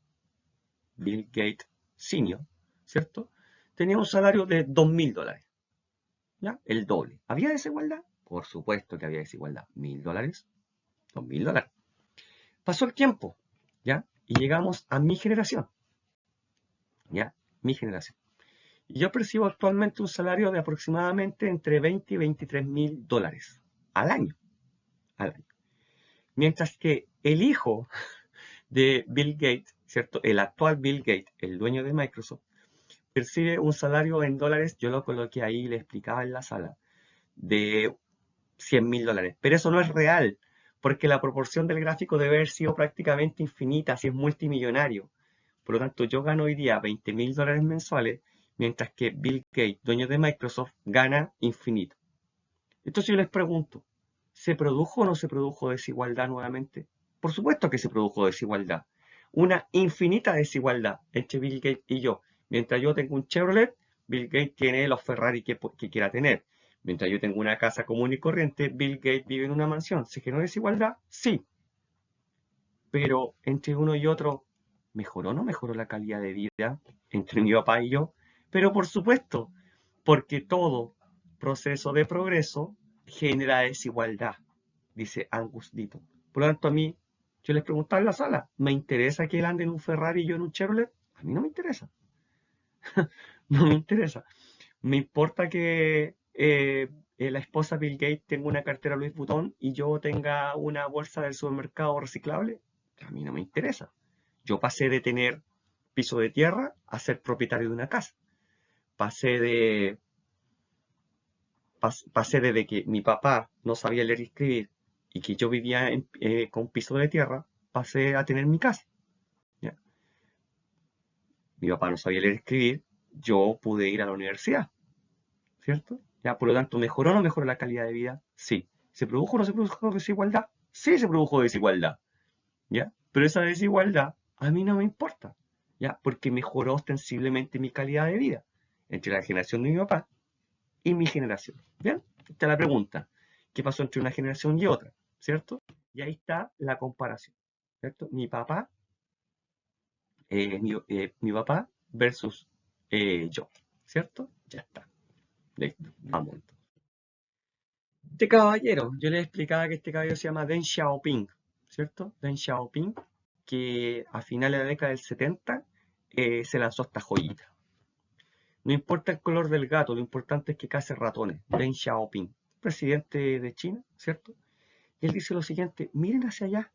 Senior, ¿cierto? Tenía un salario de $2000, ¿ya? El doble. ¿Había desigualdad? Por supuesto que había desigualdad. $1000, $2000. Pasó el tiempo, ¿ya? Y llegamos a mi generación, ¿ya? Mi generación. Y yo percibo actualmente un salario de aproximadamente entre 20 y $23.000 al año, al año. Mientras que el hijo de Bill Gates, ¿cierto? El actual Bill Gates, el dueño de Microsoft, percibe un salario en dólares, yo lo coloqué ahí, le explicaba en la sala, de $100.000. Pero eso no es real, porque la proporción del gráfico debe haber sido prácticamente infinita si es multimillonario. Por lo tanto, yo gano hoy día $20.000 mensuales, mientras que Bill Gates, dueño de Microsoft, gana infinito. Entonces yo les pregunto, ¿se produjo o no se produjo desigualdad nuevamente? Por supuesto que se produjo desigualdad. Una infinita desigualdad entre Bill Gates y yo. Mientras yo tengo un Chevrolet, Bill Gates tiene los Ferrari que quiera tener. Mientras yo tengo una casa común y corriente, Bill Gates vive en una mansión. ¿Se generó desigualdad? Sí. Pero entre uno y otro, ¿mejoró o no mejoró la calidad de vida entre mi papá y yo? Pero por supuesto, porque todo proceso de progreso genera desigualdad, dice Angus Deaton. Por lo tanto, a mí, yo les preguntaba en la sala, ¿me interesa que él ande en un Ferrari y yo en un Chevrolet? A mí no me interesa. No me interesa. Me importa que la esposa Bill Gates tenga una cartera Louis Vuitton y yo tenga una bolsa del supermercado reciclable. A mí no me interesa. Yo pasé de tener piso de tierra a ser propietario de una casa. Pasé de pasé desde que mi papá no sabía leer y escribir y que yo vivía con piso de tierra, pasé a tener mi casa. ¿Ya? Mi papá no sabía leer y escribir, yo pude ir a la universidad, ¿cierto? ¿Ya? Por lo tanto, ¿mejoró o no mejoró la calidad de vida? Sí. ¿Se produjo o no se produjo desigualdad? Sí, se produjo desigualdad. ¿Ya? Pero esa desigualdad a mí no me importa, ¿ya? Porque mejoró ostensiblemente mi calidad de vida entre la generación de mi papá y mi generación. ¿Bien? Esta es la pregunta. ¿Qué pasó entre una generación y otra? ¿Cierto? Y ahí está la comparación. ¿Cierto? Mi papá versus yo. ¿Cierto? Ya está. Listo. Vamos. Este caballero, yo les explicaba que este caballero se llama Deng Xiaoping. ¿Cierto? Deng Xiaoping, que a finales de la década del 70 se lanzó esta joyita. No importa el color del gato, lo importante es que case ratones. Deng Xiaoping, presidente de China, ¿cierto? Y él dice lo siguiente, miren hacia allá,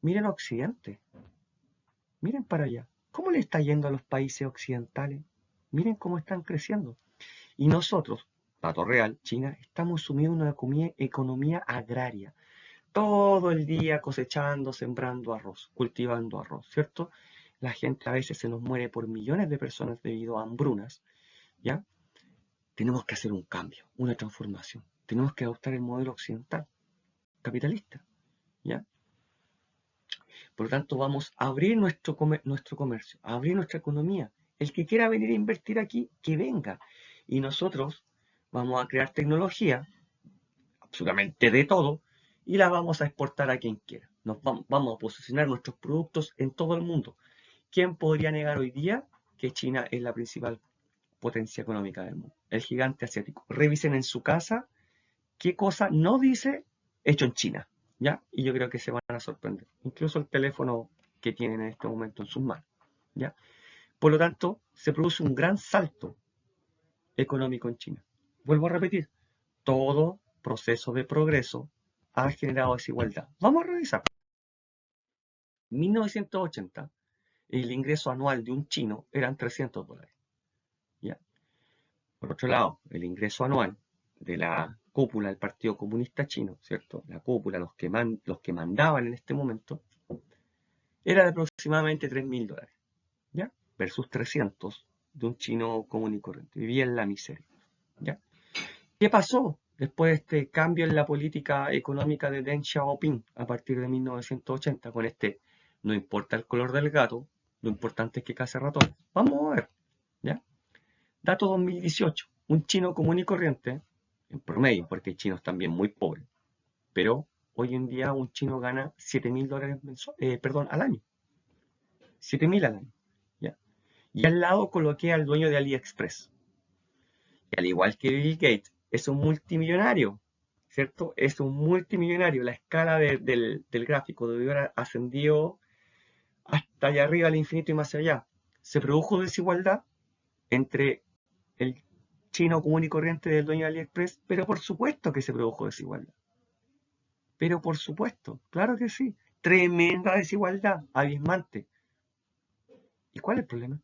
miren a Occidente, miren para allá. ¿Cómo le está yendo a los países occidentales? Miren cómo están creciendo. Y nosotros, dato real, China, estamos sumidos en una economía agraria. Todo el día cosechando, sembrando arroz, cultivando arroz, ¿cierto? La gente a veces se nos muere por millones de personas debido a hambrunas, ¿ya? Tenemos que hacer un cambio, una transformación. Tenemos que adoptar el modelo occidental, capitalista, ¿ya? Por lo tanto, vamos a abrir nuestro comercio, a abrir nuestra economía. El que quiera venir a invertir aquí, que venga. Y nosotros vamos a crear tecnología, absolutamente de todo, y la vamos a exportar a quien quiera. Vamos a posicionar nuestros productos en todo el mundo. ¿Quién podría negar hoy día que China es la principal potencia económica del mundo? El gigante asiático. Revisen en su casa qué cosa no dice hecho en China, ¿ya? Y yo creo que se van a sorprender. Incluso el teléfono que tienen en este momento en sus manos, ¿ya? Por lo tanto, se produce un gran salto económico en China. Vuelvo a repetir, todo proceso de progreso ha generado desigualdad. Vamos a revisar. En 1980, el ingreso anual de un chino eran $300, ¿ya? Por otro lado, el ingreso anual de la cúpula del Partido Comunista Chino, ¿cierto? La cúpula, los que mandaban en este momento, era de aproximadamente $3000, ¿ya? Versus 300 de un chino común y corriente. Vivía en la miseria. ¿Ya? ¿Qué pasó después de este cambio en la política económica de Deng Xiaoping a partir de 1980 con este no importa el color del gato, lo importante es que case ratones? Vamos a ver. ¿Ya? Dato 2018. Un chino común y corriente, en promedio, porque hay chinos también muy pobres, pero hoy en día un chino gana $7.000 al año. 7.000 al año. ¿Ya? Y al lado coloqué al dueño de AliExpress. Y al igual que Bill Gates, es un multimillonario, ¿cierto? Es un multimillonario. La escala del gráfico de haber ascendido hasta allá arriba al infinito y más allá. Se produjo desigualdad entre el chino común y corriente del dueño de AliExpress, pero por supuesto que se produjo desigualdad. Pero por supuesto, claro que sí. Tremenda desigualdad, abismante. ¿Y cuál es el problema?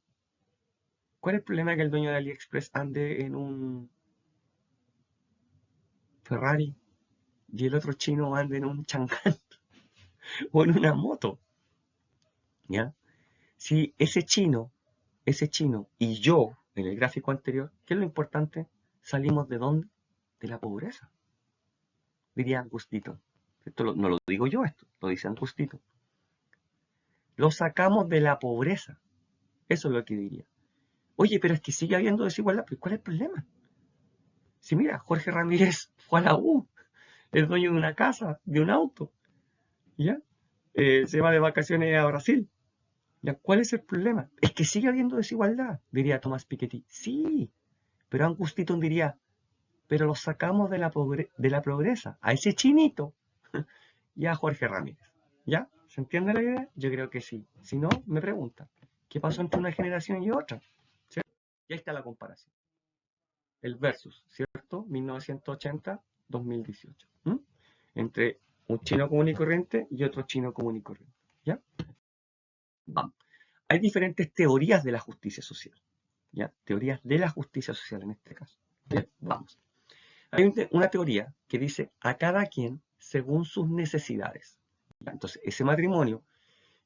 ¿Cuál es el problema que el dueño de AliExpress ande en un Ferrari y el otro chino ande en un Chang'an o en una moto? ¿Ya? Si ese chino y yo, en el gráfico anterior, ¿qué es lo importante? ¿Salimos de dónde? De la pobreza, diría Agustito. Esto no lo digo yo, esto lo dice Agustito. Lo sacamos de la pobreza. Eso es lo que diría. Oye, pero es que sigue habiendo desigualdad. ¿Pero cuál es el problema? Si mira, Jorge Ramírez fue a la U, es dueño de una casa, de un auto, ¿ya? Se va de vacaciones a Brasil. ¿Ya? ¿Cuál es el problema? Es que sigue habiendo desigualdad, diría Tomás Piketty. Sí, pero Agustín diría, pero lo sacamos de la pobreza, a ese chinito y a Jorge Ramírez. ¿Ya? ¿Se entiende la idea? Yo creo que sí. Si no, me preguntan, ¿qué pasó entre una generación y otra? ¿Cierto? Y ahí está la comparación. El versus, ¿cierto? 1980-2018. Entre un chino común y corriente y otro chino común y corriente. ¿Ya? Vamos. Hay diferentes teorías de la justicia social. ¿Ya? Teorías de la justicia social en este caso. ¿Ya? Vamos. Hay una teoría que dice a cada quien según sus necesidades. ¿Ya? Entonces, ese matrimonio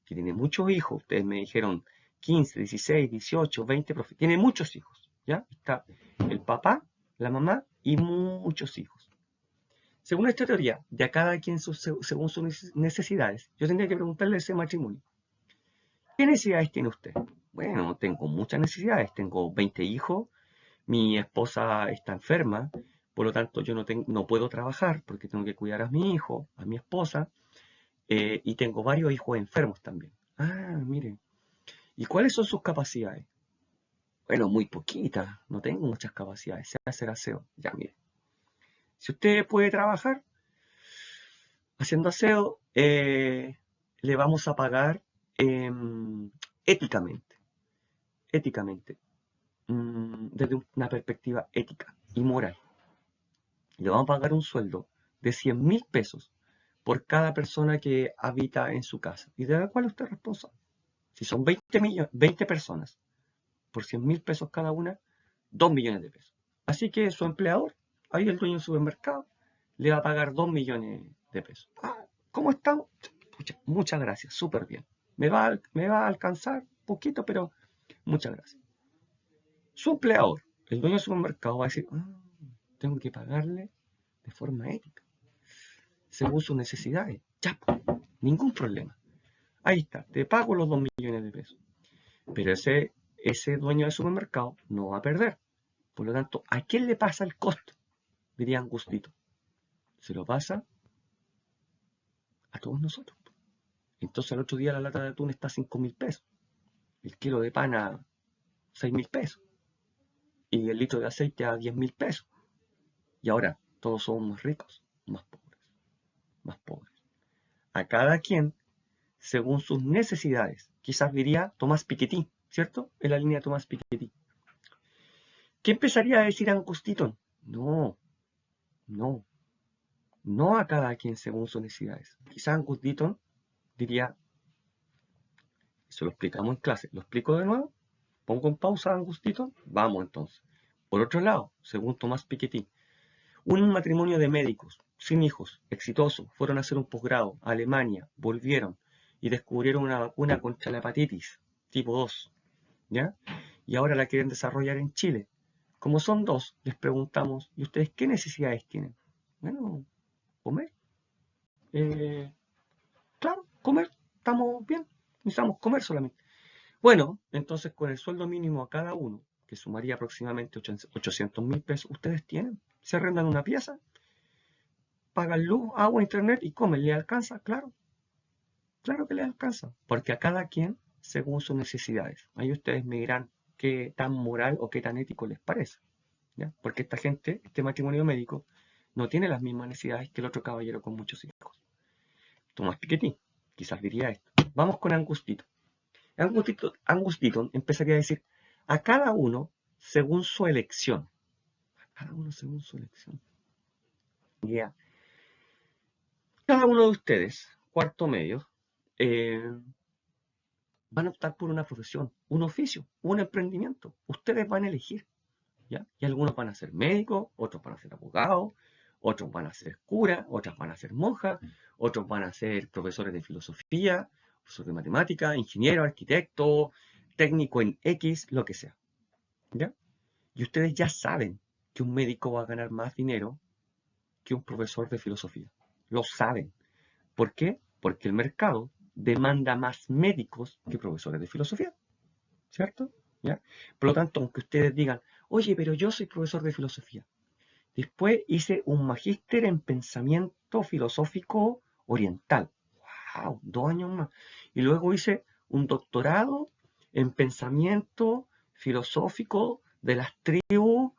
que tiene muchos hijos, ustedes me dijeron 15, 16, 18, 20, tiene muchos hijos. ¿Ya? Está el papá, la mamá y muchos hijos. Según esta teoría, de a cada quien según sus necesidades, yo tendría que preguntarle a ese matrimonio, ¿qué necesidades tiene usted? Bueno, tengo muchas necesidades, tengo 20 hijos, mi esposa está enferma, por lo tanto yo no puedo trabajar porque tengo que cuidar a mi hijo, a mi esposa, y tengo varios hijos enfermos también. Ah, miren. ¿Y cuáles son sus capacidades? Bueno, muy poquitas, no tengo muchas capacidades, sé hacer aseo. Ya, miren. Si usted puede trabajar haciendo aseo, le vamos a pagar éticamente, desde una perspectiva ética y moral. Le vamos a pagar un sueldo de 100.000 pesos por cada persona que habita en su casa y de la cual usted es responsable. Si son 20 personas por 100.000 pesos cada una, 2 millones de pesos. Así que su empleador, ahí el dueño del supermercado, le va a pagar 2 millones de pesos. Ah, ¿cómo estamos? Pucha, muchas gracias, súper bien. Me va a alcanzar poquito, pero muchas gracias. Su empleador, el dueño del supermercado, va a decir, tengo que pagarle de forma ética, según sus necesidades. Ya, ningún problema. Ahí está, te pago los 2 millones de pesos. Pero ese dueño del supermercado no va a perder. Por lo tanto, ¿a quién le pasa el costo? Diría Agustito. Se lo pasa a todos nosotros. Entonces al otro día la lata de atún está a 5.000 pesos. El kilo de pan a 6.000 pesos. Y el litro de aceite a 10.000 pesos. Y ahora todos somos más ricos, más pobres. Más pobres. A cada quien según sus necesidades. Quizás diría Tomás Piketty, ¿cierto? En la línea de Tomás Piketty. ¿Qué empezaría a decir Agustín? No, no a cada quien según sus necesidades. Quizás Agustín diría, eso lo explicamos en clase, ¿lo explico de nuevo? Pongo en pausa Agustín, vamos entonces. Por otro lado, según Tomás Piketty, un matrimonio de médicos, sin hijos, exitoso, fueron a hacer un posgrado a Alemania, volvieron y descubrieron una vacuna contra la hepatitis tipo 2, ¿ya? y ahora la quieren desarrollar en Chile. Como son dos, les preguntamos, ¿y ustedes qué necesidades tienen? Bueno, comer. Claro, comer, estamos bien, necesitamos comer solamente. Bueno, entonces con el sueldo mínimo a cada uno, que sumaría aproximadamente 800.000 pesos, ustedes tienen, se arrendan una pieza, pagan luz, agua, internet y comen. ¿Le alcanza? Claro, claro que les alcanza, porque a cada quien según sus necesidades. Ahí ustedes me dirán qué tan moral o qué tan ético les parece, ¿ya? Porque esta gente, este matrimonio médico, no tiene las mismas necesidades que el otro caballero con muchos hijos. Tomás Piketty quizás diría esto. Vamos con Angustito. Angustito empezaría a decir, a cada uno según su elección. A cada uno según su elección. Yeah. Cada uno de ustedes, cuarto medio, eh, van a optar por una profesión, un oficio, un emprendimiento. Ustedes van a elegir, ¿ya? Y algunos van a ser médicos, otros van a ser abogados, otros van a ser curas, otras van a ser monjas, otros van a ser profesores de filosofía, profesores de matemática, ingeniero, arquitecto, técnico en X, lo que sea, ¿ya? Y ustedes ya saben que un médico va a ganar más dinero que un profesor de filosofía. Lo saben. ¿Por qué? Porque el mercado demanda más médicos que profesores de filosofía, ¿cierto? ¿Ya? Por lo tanto, aunque ustedes digan, oye, pero yo soy profesor de filosofía. Después hice un magíster en pensamiento filosófico oriental. ¡Wow! 2 años más. Y luego hice un doctorado en pensamiento filosófico de las tribus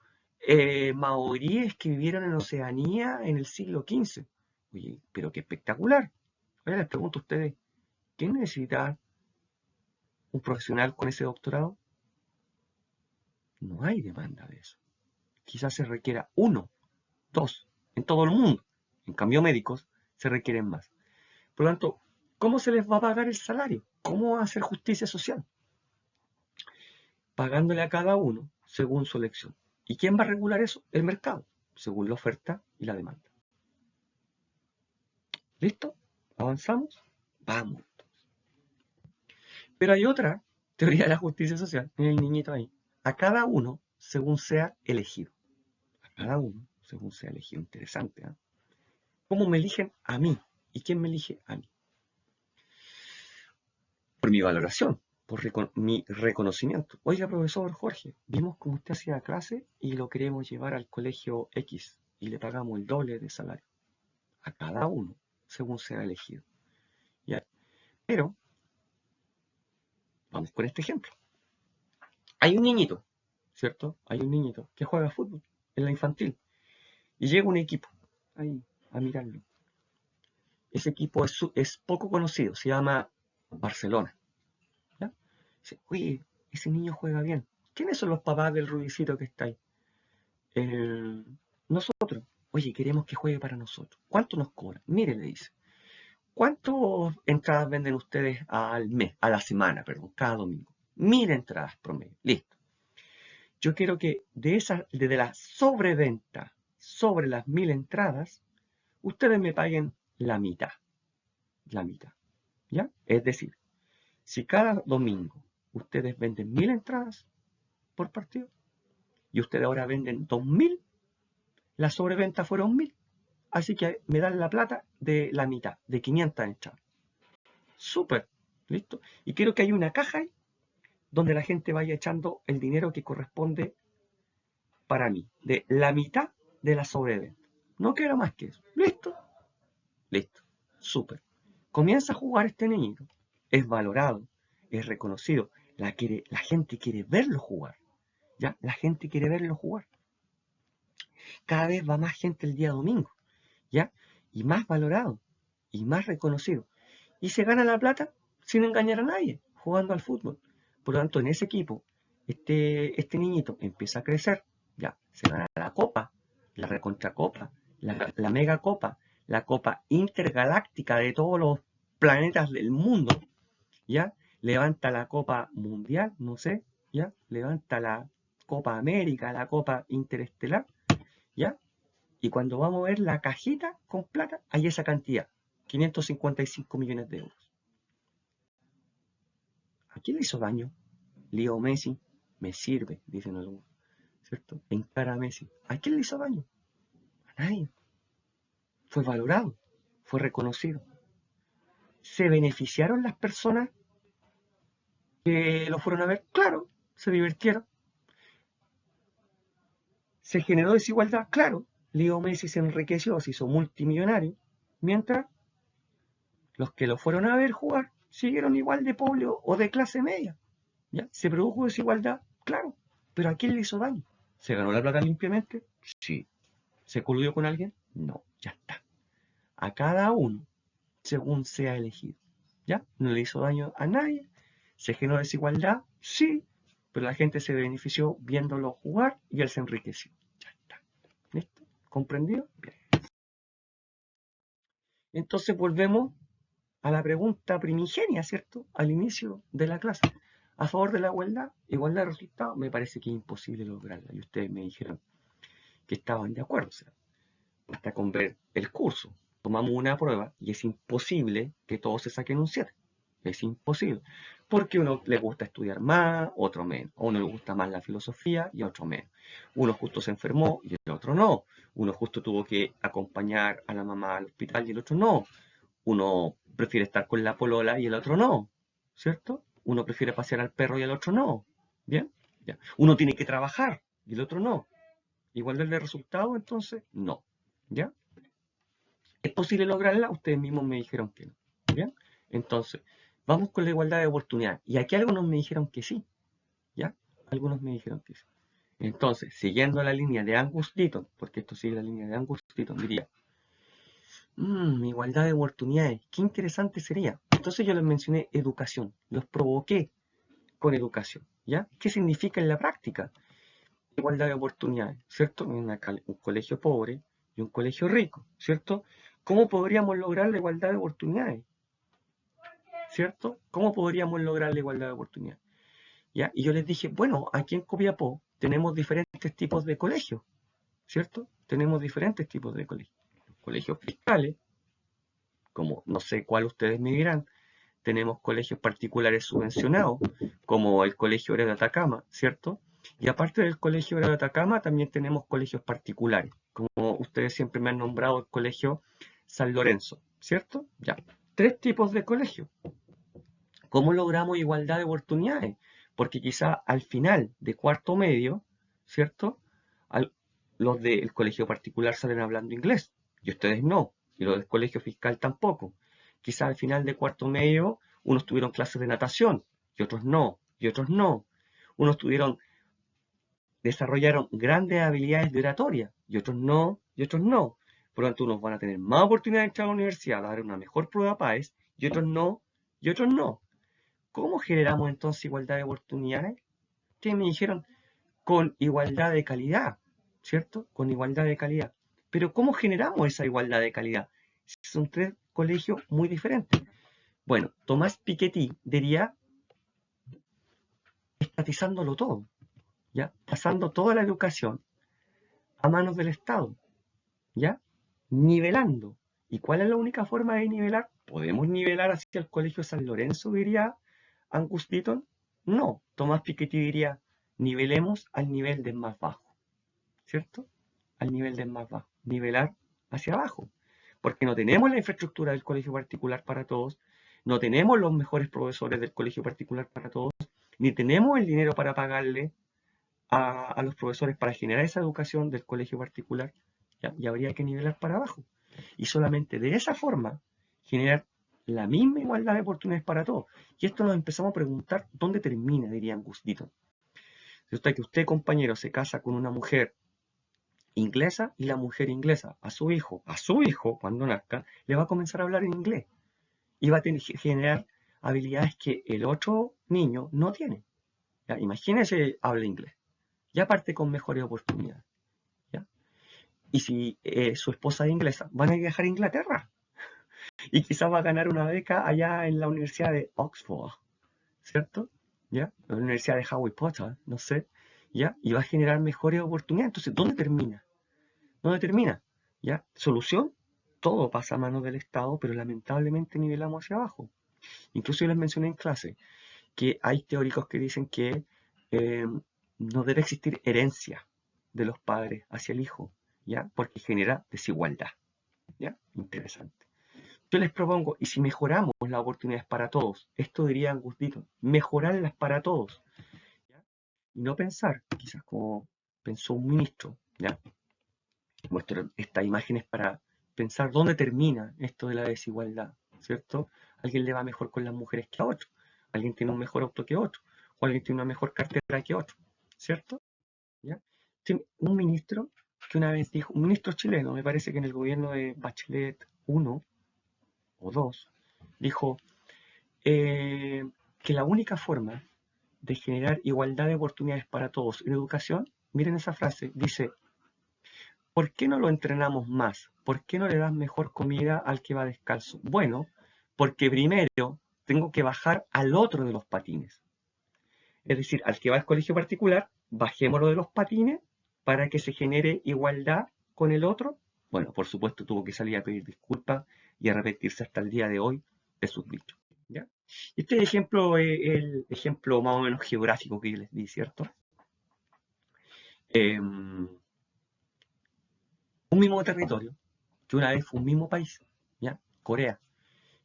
maoríes que vivieron en Oceanía en el siglo XV. Oye, pero qué espectacular. Ahora les pregunto a ustedes, ¿quién necesita un profesional con ese doctorado? No hay demanda de eso. Quizás se requiera uno, dos, en todo el mundo. En cambio, médicos se requieren más. Por lo tanto, ¿cómo se les va a pagar el salario? ¿Cómo va a hacer justicia social? Pagándole a cada uno según su elección. ¿Y quién va a regular eso? El mercado, según la oferta y la demanda. ¿Listo? ¿Avanzamos? Vamos. Pero hay otra teoría de la justicia social, en el niñito ahí. A cada uno según sea elegido. A cada uno según sea elegido. Interesante, ¿eh? ¿Cómo me eligen a mí? ¿Y quién me elige a mí? Por mi valoración, por mi reconocimiento. Oiga, profesor Jorge, vimos cómo usted hacía clase y lo queremos llevar al colegio X y le pagamos el doble de salario. A cada uno según sea elegido. ¿Ya? Pero, vamos con este ejemplo. Hay un niñito, ¿cierto? Hay un niñito que juega fútbol en la infantil y llega un equipo ahí a mirarlo. Ese equipo es poco conocido, se llama Barcelona. ¿Ya? Dice, oye, ese niño juega bien. ¿Quiénes son los papás del rubicito que está ahí? Nosotros. Oye, queremos que juegue para nosotros. ¿Cuánto nos cobra? Mire, le dice. ¿Cuántas entradas venden ustedes al mes, a la semana, perdón, cada domingo? 1.000 entradas promedio. Listo. Yo quiero que desde la sobreventa sobre las 1.000 entradas, ustedes me paguen la mitad. La mitad. ¿Ya? Es decir, si cada domingo ustedes venden 1.000 entradas por partido y ustedes ahora venden 2.000, la sobreventa fueron 1.000. Así que me dan la plata de la mitad, de 500 entradas. Súper, listo. Y quiero que haya una caja ahí donde la gente vaya echando el dinero que corresponde para mí, de la mitad de la sobreventa. No quiero más que eso. Listo, listo, súper. Comienza a jugar este niñito. Es valorado, es reconocido. La gente quiere verlo jugar. ¿Ya? La gente quiere verlo jugar. Cada vez va más gente el día domingo. ¿Ya? Y más valorado. Y más reconocido. Y se gana la plata sin engañar a nadie, jugando al fútbol. Por lo tanto, en ese equipo, este niñito empieza a crecer. Ya, se gana la copa, la recontracopa, la megacopa, la copa intergaláctica de todos los planetas del mundo. ¿Ya? Levanta la Copa Mundial, no sé, ¿ya? Levanta la Copa América, la Copa Interestelar, ¿ya? Y cuando vamos a ver la cajita con plata, hay esa cantidad, 555 millones de euros. ¿A quién le hizo daño? Leo Messi, me sirve, dicen algunos, ¿cierto? Encara a Messi. ¿A quién le hizo daño? A nadie. Fue valorado, fue reconocido. ¿Se beneficiaron las personas que lo fueron a ver? Claro, se divirtieron. ¿Se generó desigualdad? Claro. Leo Messi se enriqueció, se hizo multimillonario, mientras los que lo fueron a ver jugar siguieron igual de pobre o de clase media. ¿Ya? ¿Se produjo desigualdad? Claro. ¿Pero a quién le hizo daño? ¿Se ganó la plata limpiamente? Sí. ¿Se coludió con alguien? No. Ya está. A cada uno, según sea elegido. ¿Ya? No le hizo daño a nadie. ¿Se generó desigualdad? Sí. Pero la gente se benefició viéndolo jugar y él se enriqueció. Ya está. ¿Listo? ¿Comprendido? Bien. Entonces volvemos a la pregunta primigenia, ¿cierto? Al inicio de la clase. A favor de la igualdad de resultados, me parece que es imposible lograrla. Y ustedes me dijeron que estaban de acuerdo. O sea, basta con ver el curso. Tomamos una prueba y es imposible que todos se saquen un 7. Es imposible. Porque a uno le gusta estudiar más, otro menos. A uno le gusta más la filosofía y a otro menos. Uno justo se enfermó y el otro no. Uno justo tuvo que acompañar a la mamá al hospital y el otro no. Uno prefiere estar con la polola y el otro no, ¿cierto? Uno prefiere pasear al perro y el otro no, ¿bien? Ya. Uno tiene que trabajar y el otro no. Igualdad de resultado, entonces, no, ¿ya? ¿Es posible lograrla? Ustedes mismos me dijeron que no, ¿bien? Entonces, vamos con la igualdad de oportunidad. Y aquí algunos me dijeron que sí, ¿ya? Algunos me dijeron que sí. Entonces, siguiendo la línea de Angus Deaton, porque esto sigue la línea de Angus Deaton, diría, igualdad de oportunidades, qué interesante sería. Entonces yo les mencioné educación, los provoqué con educación, ¿ya? ¿Qué significa en la práctica? Igualdad de oportunidades, ¿cierto? Un colegio pobre y un colegio rico, ¿cierto? ¿Cómo podríamos lograr la igualdad de oportunidades? ¿Cierto? ¿Cómo podríamos lograr la igualdad de oportunidades? ¿Ya? Y yo les dije, bueno, aquí en Copiapó tenemos diferentes tipos de colegios, ¿cierto? Tenemos diferentes tipos de colegios. Colegios fiscales, como no sé cuál ustedes me dirán, tenemos colegios particulares subvencionados, como el Colegio Obrero de Atacama, ¿cierto? Y aparte del Colegio Obrero de Atacama, también tenemos colegios particulares, como ustedes siempre me han nombrado el Colegio San Lorenzo, ¿cierto? Ya, 3 tipos de colegios. ¿Cómo logramos igualdad de oportunidades? Porque quizá al final de cuarto medio, ¿cierto? Los del colegio particular salen hablando inglés y ustedes no, y los del colegio fiscal tampoco. Quizá al final de cuarto medio unos tuvieron clases de natación y otros no, y otros no. Unos desarrollaron grandes habilidades de oratoria y otros no, y otros no. Por lo tanto, unos van a tener más oportunidad de entrar a la universidad, a dar una mejor prueba PAES, y otros no, y otros no. ¿Cómo generamos entonces igualdad de oportunidades? Ustedes me dijeron con igualdad de calidad, ¿cierto? Con igualdad de calidad. Pero ¿cómo generamos esa igualdad de calidad? Son 3 colegios muy diferentes. Bueno, Tomás Piketty diría estatizándolo todo, ¿ya? Pasando toda la educación a manos del Estado, ¿ya? Nivelando. ¿Y cuál es la única forma de nivelar? ¿Podemos nivelar hacia el Colegio San Lorenzo, diría Angus Deaton? No, Tomás Piketty diría, nivelemos al nivel del más bajo, ¿cierto? Al nivel del más bajo, nivelar hacia abajo, porque no tenemos la infraestructura del colegio particular para todos, no tenemos los mejores profesores del colegio particular para todos, ni tenemos el dinero para pagarle a los profesores para generar esa educación del colegio particular, ¿ya? Y habría que nivelar para abajo. Y solamente de esa forma generar la misma igualdad de oportunidades para todos. Y esto nos empezamos a preguntar dónde termina, diría Angustito. Resulta que usted, compañero, se casa con una mujer inglesa y la mujer inglesa a su hijo, cuando nazca, le va a comenzar a hablar en inglés. Y va a tener que generar habilidades que el otro niño no tiene. ¿Ya? Imagínese, habla inglés. Y aparte con mejores oportunidades. ¿Ya? Y si su esposa es inglesa, van a viajar a Inglaterra. Y quizás va a ganar una beca allá en la Universidad de Oxford, ¿cierto? ¿Ya? La Universidad de Harry Potter, no sé. ¿Ya? Y va a generar mejores oportunidades. Entonces, ¿dónde termina? ¿Dónde termina? ¿Ya? Solución, todo pasa a manos del Estado, pero lamentablemente nivelamos hacia abajo. Incluso yo les mencioné en clase que hay teóricos que dicen que no debe existir herencia de los padres hacia el hijo, ¿ya? Porque genera desigualdad, ¿ya? Interesante. Yo les propongo, y si mejoramos las oportunidades para todos, esto diría Agustino, mejorarlas para todos, ¿ya? Y no pensar, quizás como pensó un ministro, ¿ya? Muestro estas imágenes para pensar dónde termina esto de la desigualdad, ¿cierto? Alguien le va mejor con las mujeres que a otro, alguien tiene un mejor auto que otro, o alguien tiene una mejor cartera que otro, ¿cierto? ¿Ya? Un ministro que una vez dijo, un ministro chileno, me parece que en el gobierno de Bachelet 1 o 2, dijo que la única forma de generar igualdad de oportunidades para todos en educación, miren esa frase, dice, ¿por qué no lo entrenamos más? ¿Por qué no le das mejor comida al que va descalzo? Bueno, porque primero tengo que bajar al otro de los patines. Es decir, al que va al colegio particular, bajémoslo de los patines para que se genere igualdad con el otro. Bueno, por supuesto tuvo que salir a pedir disculpas y arrepentirse hasta el día de hoy de sus dichos. ¿Ya? Este ejemplo es el ejemplo más o menos geográfico que yo les di, ¿cierto? Un mismo territorio, que una vez fue un mismo país, ¿ya? Corea,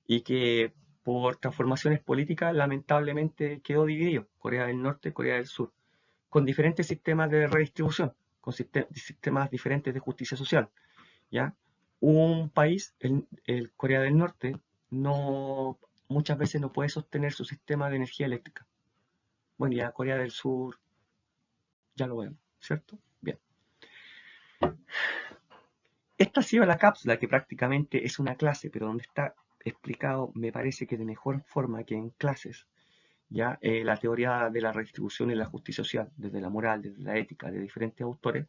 y que por transformaciones políticas lamentablemente quedó dividido, Corea del Norte y Corea del Sur, con diferentes sistemas de redistribución, con sistemas diferentes de justicia social, ¿ya? Un país, el Corea del Norte, no, muchas veces no puede sostener su sistema de energía eléctrica. Bueno, ya Corea del Sur, ya lo vemos, ¿cierto? Bien. Esta ha sido la cápsula que prácticamente es una clase, pero donde está explicado, me parece que de mejor forma que en clases, ya la teoría de la redistribución y la justicia social, desde la moral, desde la ética, de diferentes autores,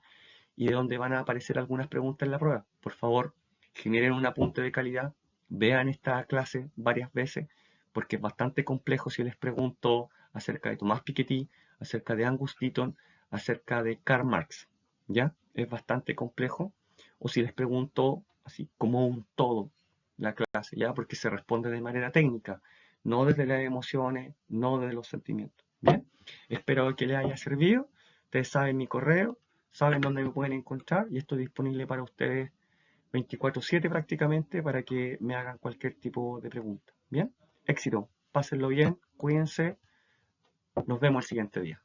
y de donde van a aparecer algunas preguntas en la prueba. Por favor, generen un apunte de calidad, vean esta clase varias veces, porque es bastante complejo si les pregunto acerca de Tomás Piketty, acerca de Angus Deaton, acerca de Karl Marx, ¿ya? Es bastante complejo. O si les pregunto así como un todo la clase, ¿ya? Porque se responde de manera técnica, no desde las emociones, no desde los sentimientos, ¿bien? Espero que les haya servido. Ustedes saben mi correo, saben dónde me pueden encontrar y estoy disponible para ustedes 24/7 prácticamente para que me hagan cualquier tipo de pregunta. Bien, éxito, pásenlo bien, cuídense, nos vemos el siguiente día.